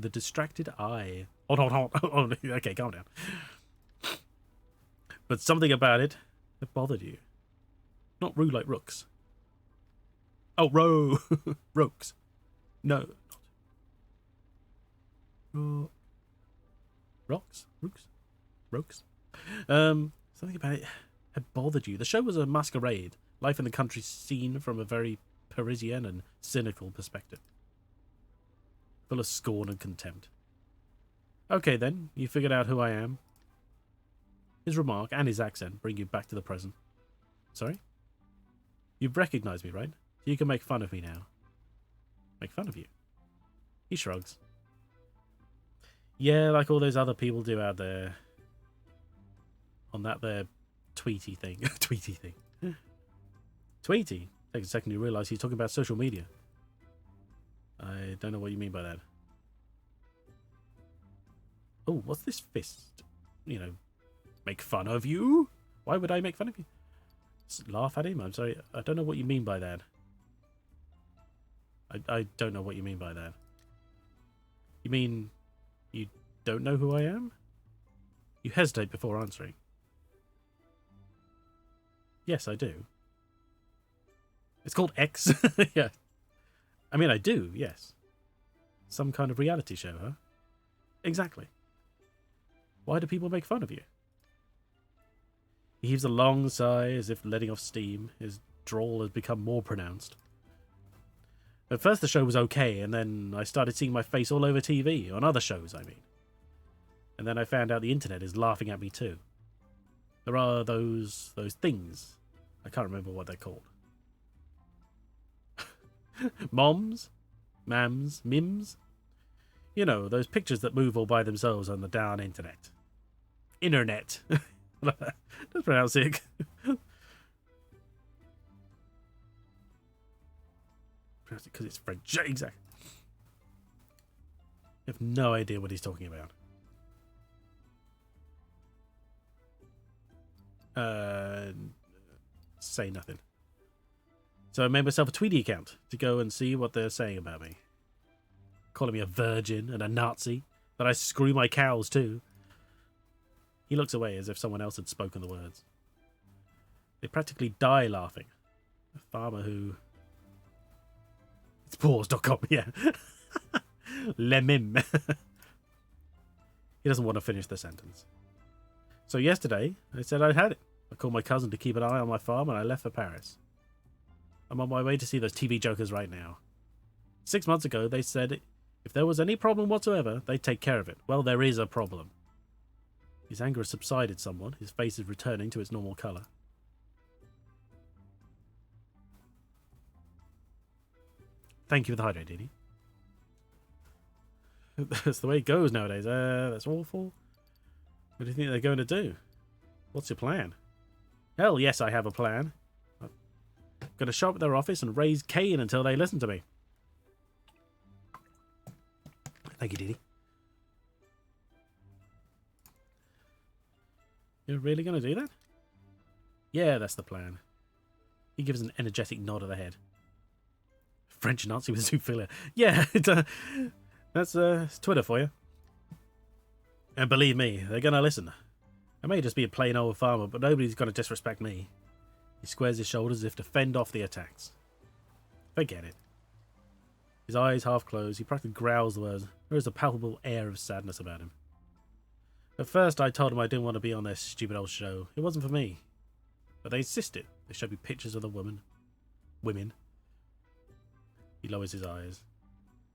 distracted eye. Oh, okay, calm down. But something about it that bothered you. Not Roo like Rooks. Oh, Rooks. No, not. Rocks? Rooks? Something about it had bothered you. The show was a masquerade. Life in the country seen from a very Parisian and cynical perspective. Full of scorn and contempt. Okay then, you figured out who I am. His remark and his accent bring you back to the present. Sorry? You've recognized me, right? So you can make fun of me now. Make fun of you? He shrugs. Yeah, like all those other people do out there. On that there Tweety thing. Tweety? Takes a second to realise he's talking about social media. I don't know what you mean by that. Oh, what's this fist? You know, make fun of you? Why would I make fun of you? Laugh at him? I'm sorry. I don't know what you mean by that. I don't know what you mean by that. You mean you don't know who I am? You hesitate before answering. Yes, I do. It's called X. Yeah. I mean, I do, yes. Some kind of reality show, huh? Exactly. Why do people make fun of you? He heaves a long sigh as if letting off steam. His drawl has become more pronounced. At first the show was okay, and then I started seeing my face all over TV, on other shows, I mean. And then I found out the internet is laughing at me too. There are those things I can't remember what they're called. Moms? Mams? Mims? You know, those pictures that move all by themselves on the darn internet. Internet. Let's pronounce it. Pronounce it because it's French. Exactly. I have no idea what he's talking about. Say nothing. So I made myself a Tweety account to go and see what they're saying about me. Calling me a virgin and a Nazi. That I screw my cows too. He looks away as if someone else had spoken the words. They practically die laughing. A farmer who... It's paws.com, yeah. Lemim. He doesn't want to finish the sentence. So yesterday, I said I'd had it. I called my cousin to keep an eye on my farm and I left for Paris. I'm on my way to see those TV jokers right now. 6 months ago, they said if there was any problem whatsoever, they'd take care of it. Well, there is a problem. His anger has subsided somewhat. His face is returning to its normal colour. Thank you for the hydrate, Didi. That's the way it goes nowadays. That's awful. What do you think they're going to do? What's your plan? Hell, yes, I have a plan. I'm going to show up at their office and raise Cain until they listen to me. Thank you, Didi. You're really going to do that? Yeah, that's the plan. He gives an energetic nod of the head. French Nazi with zoophilia. Yeah, that's Twitter for you. And believe me, they're going to listen. I may just be a plain old farmer, but nobody's going to disrespect me. He squares his shoulders as if to fend off the attacks. Forget it. His eyes half closed, he practically growls the words. There is a palpable air of sadness about him. At first I told him I didn't want to be on their stupid old show. It wasn't for me. But they insisted. They showed me pictures of the women. He lowers his eyes.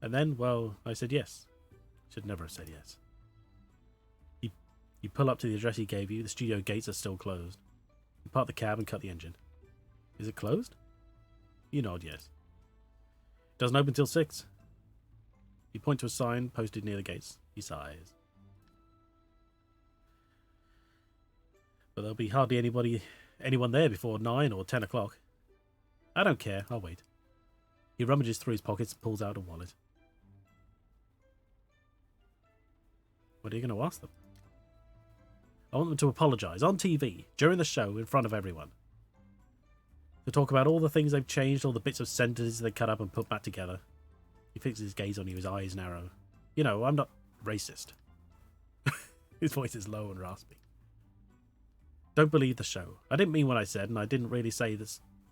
And then, well, I said yes. Should never have said yes. You pull up to the address he gave you. The studio gates are still closed. You park the cab and cut the engine. Is it closed? You nod yes. It doesn't open till 6. You point to a sign posted near the gates. He sighs. But there'll be hardly anyone there before 9 or 10 o'clock. I don't care. I'll wait. He rummages through his pockets and pulls out a wallet. What are you going to ask them? I want them to apologise on TV, during the show, in front of everyone. To talk about all the things they've changed, all the bits of sentences they cut up and put back together. He fixes his gaze on you, his eyes narrow. You know, I'm not racist. His voice is low and raspy. Don't believe the show. I didn't mean what I said, and I didn't really say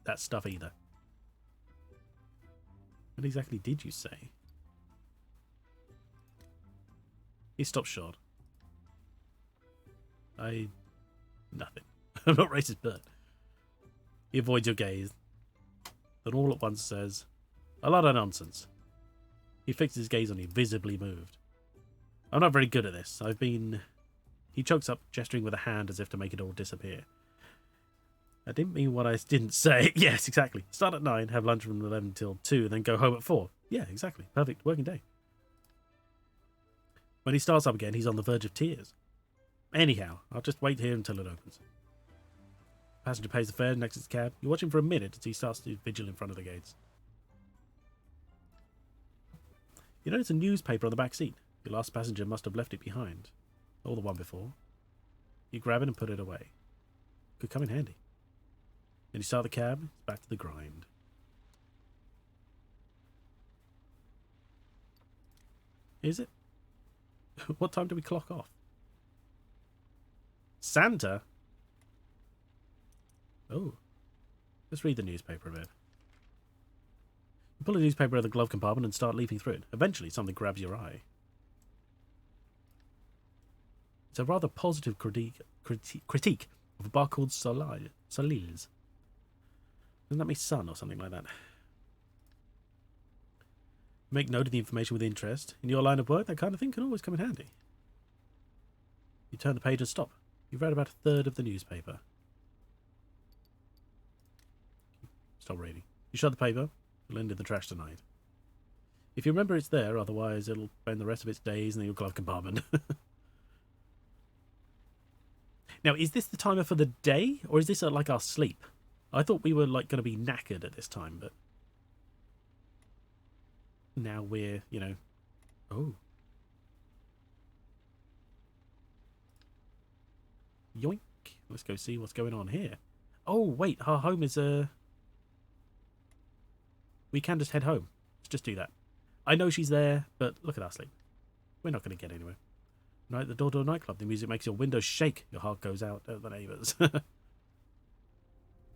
that stuff either. What exactly did you say? He stops short. Nothing. I'm not racist, but... He avoids your gaze. Then all at once says, a lot of nonsense. He fixes his gaze on you, visibly moved. I'm not very good at this. He chokes up, gesturing with a hand as if to make it all disappear. I didn't mean what I didn't say. Yes, exactly. Start at 9, have lunch from 11 till 2, then go home at 4. Yeah, exactly. Perfect working day. When he starts up again, he's on the verge of tears. Anyhow, I'll just wait here until it opens. Passenger pays the fare and exits the cab. You watch him for a minute as he starts to vigil in front of the gates. You notice a newspaper on the back seat. Your last passenger must have left it behind. Or the one before. You grab it and put it away. Could come in handy. Then you start the cab, it's back to the grind. Is it? What time do we clock off? Santa? Oh. Let's read the newspaper a bit. You pull a newspaper out of the glove compartment and start leafing through it. Eventually, something grabs your eye. It's a rather positive critique of a bar called Solis. Isn't that my son or something like that? Make note of the information with interest. In your line of work, that kind of thing can always come in handy. You turn the page and stop. You've read about a third of the newspaper. Stop reading. You shut the paper. It'll end in the trash tonight. If you remember it's there, otherwise it'll spend the rest of its days in your glove compartment. Now, is this the timer for the day, or is this like our sleep? I thought we were like going to be knackered at this time, but now we're, you know, oh. Yoink. Let's go see what's going on here. Oh, wait, our home is, we can just head home. Let's just do that. I know she's there, but look at us sleep. We're not going to get anywhere. Night at the Dodo nightclub. The music makes your windows shake. Your heart goes out at the neighbours.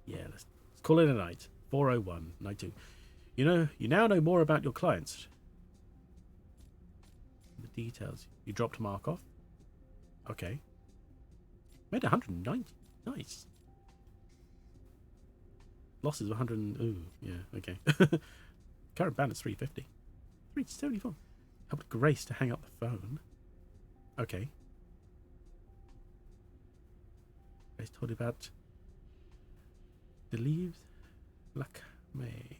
Yeah, let's call it a night. 4:01, night 2. You now know more about your clients. The details. You dropped Mark off. Okay. Made 190. Nice. Losses 100. Ooh, yeah, okay. Current balance 350. 374. Helped Grace to hang up the phone. Okay. Grace told you about the leaves. May.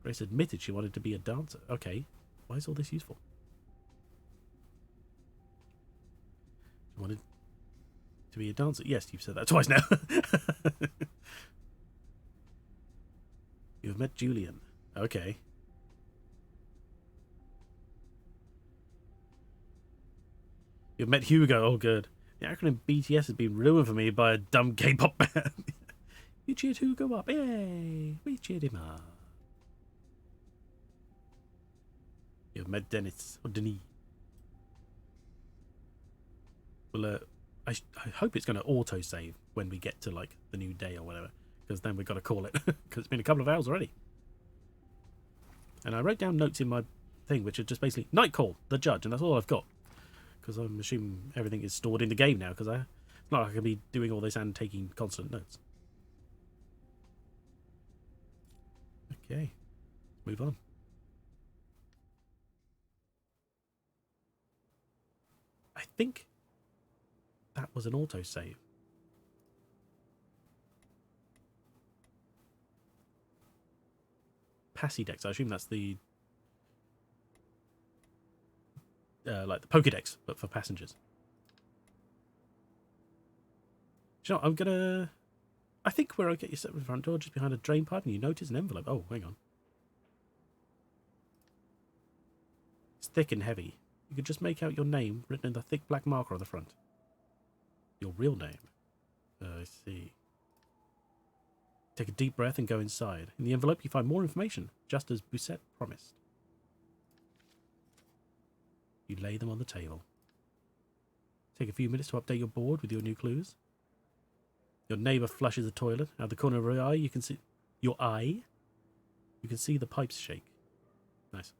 Grace admitted she wanted to be a dancer. Okay. Why is all this useful? She wanted to be a dancer. Yes, you've said that twice now. You've met Julian. Okay. You've met Hugo. Oh, good. The acronym BTS has been ruined for me by a dumb K-pop band. You cheered Hugo up. Yay! We cheered him up. You've met Dennis. Or Denis. Well, I hope it's going to auto-save when we get to, like, the new day or whatever. Because then we've got to call it. Because it's been a couple of hours already. And I wrote down notes in my thing, which are just basically, night call, the judge, and that's all I've got. Because I'm assuming everything is stored in the game now, because it's not like I can be doing all this and taking constant notes. Okay, move on. I think that was an autosave. Passidex, I assume that's the like the Pokédex, but for passengers. Do you know what, I'm gonna... I think where I get you set with the front door, just behind a drain pipe, and you notice an envelope. Oh, hang on. It's thick and heavy. You could just make out your name written in the thick black marker on the front. Your real name. I see. Take a deep breath and go inside. In the envelope, you find more information, just as Bousset promised. You lay them on the table. Take a few minutes to update your board with your new clues. Your neighbour flushes the toilet. Out of the corner of your eye, you can see... Your eye? You can see the pipes shake. Nice.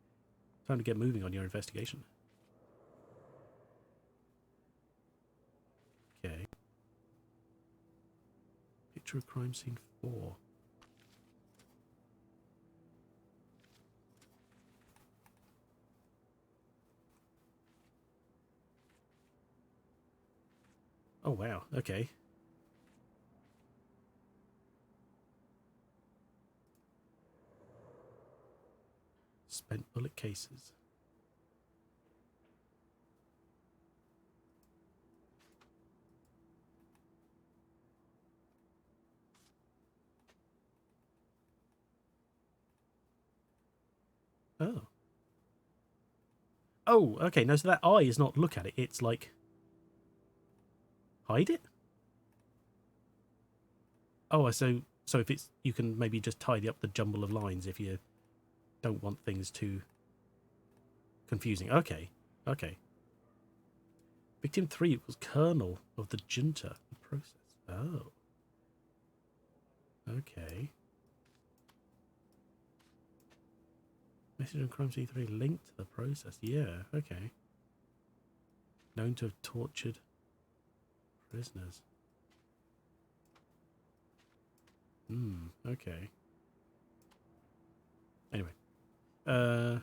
Time to get moving on your investigation. Okay. Picture of crime scene 4. Oh, wow. Okay. Spent bullet cases. Oh. Oh, okay. No, so that eye is not look at it. It's like... hide it? Oh, so if it's... you can maybe just tidy up the jumble of lines if you don't want things too confusing. Okay. Okay. Victim 3 was Colonel of the Junta. The process. Oh. Okay. Message on crime scene 3 linked to the process. Yeah, okay. Known to have tortured prisoners. Okay. Anyway. Well,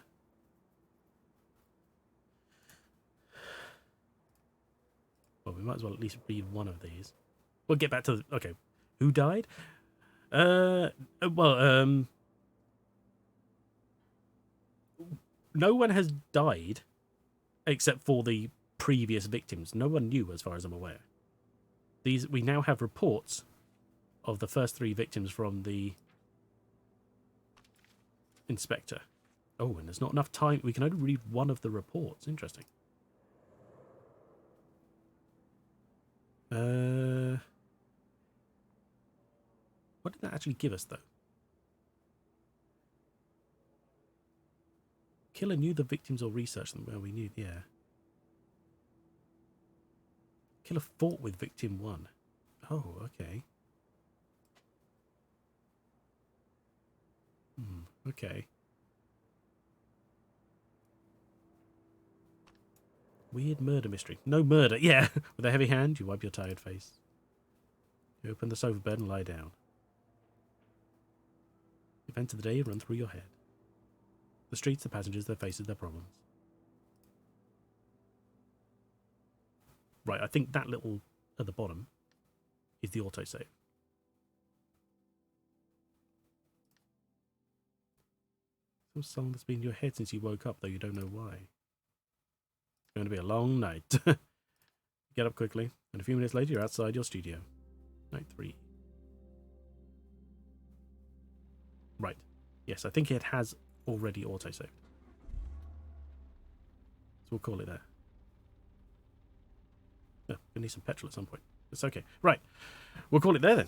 we might as well at least read one of these. We'll get back to the... okay. Who died? Well, no one has died except for the previous victims. No one knew, as far as I'm aware. We now have reports of the first 3 victims from the inspector. Oh, and there's not enough time. We can only read one of the reports. Interesting. What did that actually give us, though? Killer knew the victims or researched them. Well, we knew, yeah. Killer fought with victim 1. Oh, okay. Okay. Weird murder mystery. No murder. Yeah. With a heavy hand, you wipe your tired face. You open the sofa bed and lie down. The events of the day run through your head. The streets, the passengers, their faces, their problems. Right, I think that little at the bottom is the autosave. Some song that's been in your head since you woke up, though you don't know why. It's going to be a long night. Get up quickly, and a few minutes later you're outside your studio. Night 3. Right. Yes, I think it has already autosaved. So we'll call it there. Oh, we need some petrol at some point. It's okay. Right. We'll call it there then.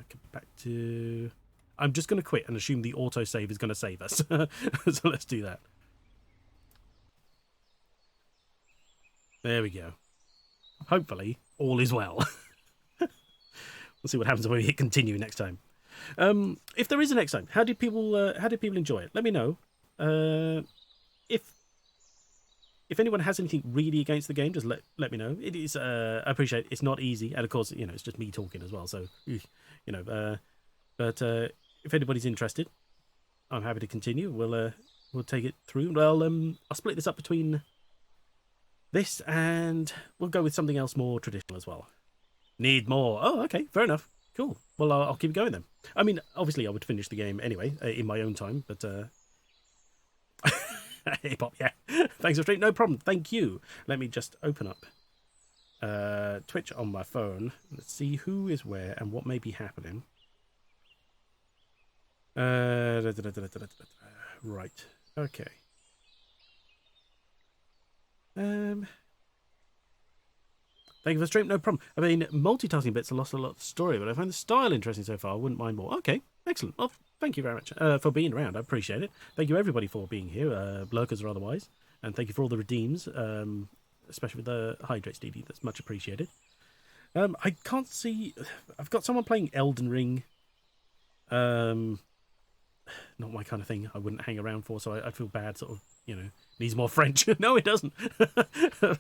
Get back to... I'm just going to quit and assume the autosave is going to save us. So let's do that. There we go. Hopefully, all is well. We'll see what happens when we hit continue next time. If there is a next time, how did people enjoy it? Let me know. If anyone has anything really against the game, just let me know. It is I appreciate it's not easy, and of course, you know, it's just me talking as well. So, you know, but if anybody's interested, I'm happy to continue. We'll take it through. Well, I'll split this up between this and we'll go with something else more traditional as well. Need more. Oh, okay, fair enough. Cool. Well, I'll keep going then. I mean, obviously, I would finish the game anyway in my own time, but hey, Pop, yeah. Thanks for stream. No problem. Thank you. Let me just open up Twitch on my phone. Let's see who is where and what may be happening. Right. Okay. Thank you for the stream. No problem. I mean, multitasking bits have lost a lot of the story, but I find the style interesting so far. I wouldn't mind more. Okay, excellent. Well, thank you very much for being around. I appreciate it. Thank you, everybody, for being here, lurkers or otherwise. And thank you for all the redeems, especially with the hydrates, DD. That's much appreciated. I can't see... I've got someone playing Elden Ring. Not my kind of thing. I wouldn't hang around for, so I feel bad, sort of, you know, needs more French. No, it doesn't. I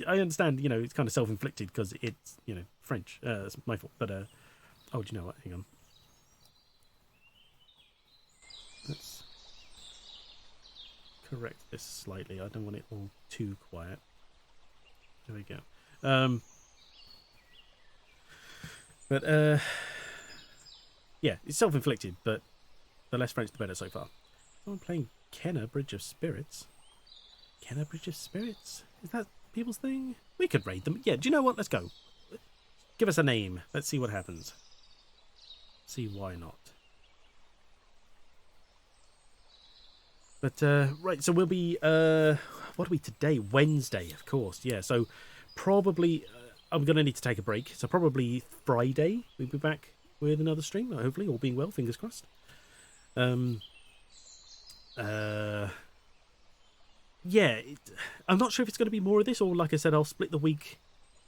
understand, you know, it's kind of self-inflicted because it's, you know, French. It's my fault. But, oh, do you know what? Hang on. Let's correct this slightly. I don't want it all too quiet. There we go. But, yeah, it's self-inflicted, but the less French, the better so far. Someone playing Kenna Bridge of Spirits. Kenna Bridge of Spirits? Is that people's thing? We could raid them. Yeah, do you know what? Let's go. Give us a name. Let's see what happens. See why not. But, right, so we'll be, what are we today? Wednesday, of course. Yeah, so probably, I'm going to need to take a break. So probably Friday, we'll be back with another stream, hopefully, all being well, fingers crossed. Yeah, I'm not sure if it's going to be more of this, or like I said, I'll split the week,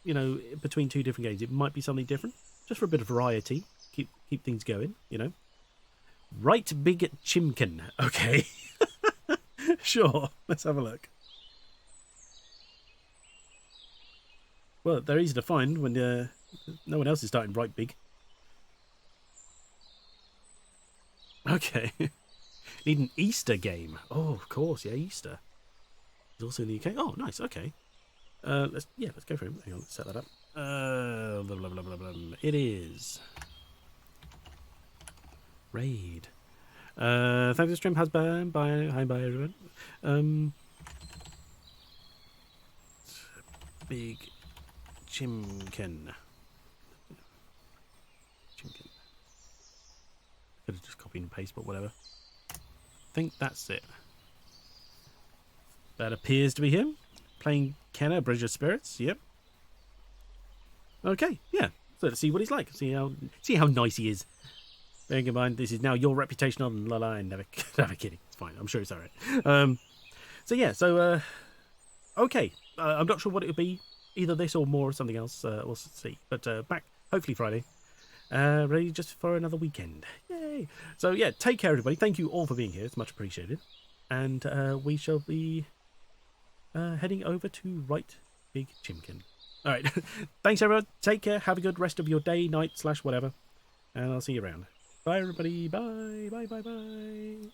you know, between 2 different games. It might be something different, just for a bit of variety. Keep things going, you know. Right Big Chimkin. Okay. Sure, let's have a look. Well, they're easy to find when no one else is starting right big. Okay. Need an Easter game. Oh, of course, yeah, Easter. It's also in the UK. Oh, nice, okay. Let's go for him. Hang on, let's set that up. Blah, blah, blah, blah, blah. It is raid. Thanks for the stream, husband. Bye, hi, bye, everyone. Big Chimkin. Chimkin. Could have just copied and pasted, but whatever. I think that's it. That appears to be him. Playing Kenna, Bridge of Spirits. Yep. Okay, yeah. So let's see what he's like. See how nice he is. Bearing in mind, this is now your reputation on La Line. Never kidding. It's fine. I'm sure it's alright. Okay. I'm not sure what it would be. Either this or more or something else. We'll see. But back, hopefully Friday. Ready just for another weekend. Yay. So yeah, take care, everybody. Thank you all for being here. It's much appreciated. And we shall be heading over to Right Big Chimkin. All right. Thanks, everyone. Take care. Have a good rest of your day, night, / whatever. And I'll see you around. Bye, everybody. Bye. Bye, bye, bye.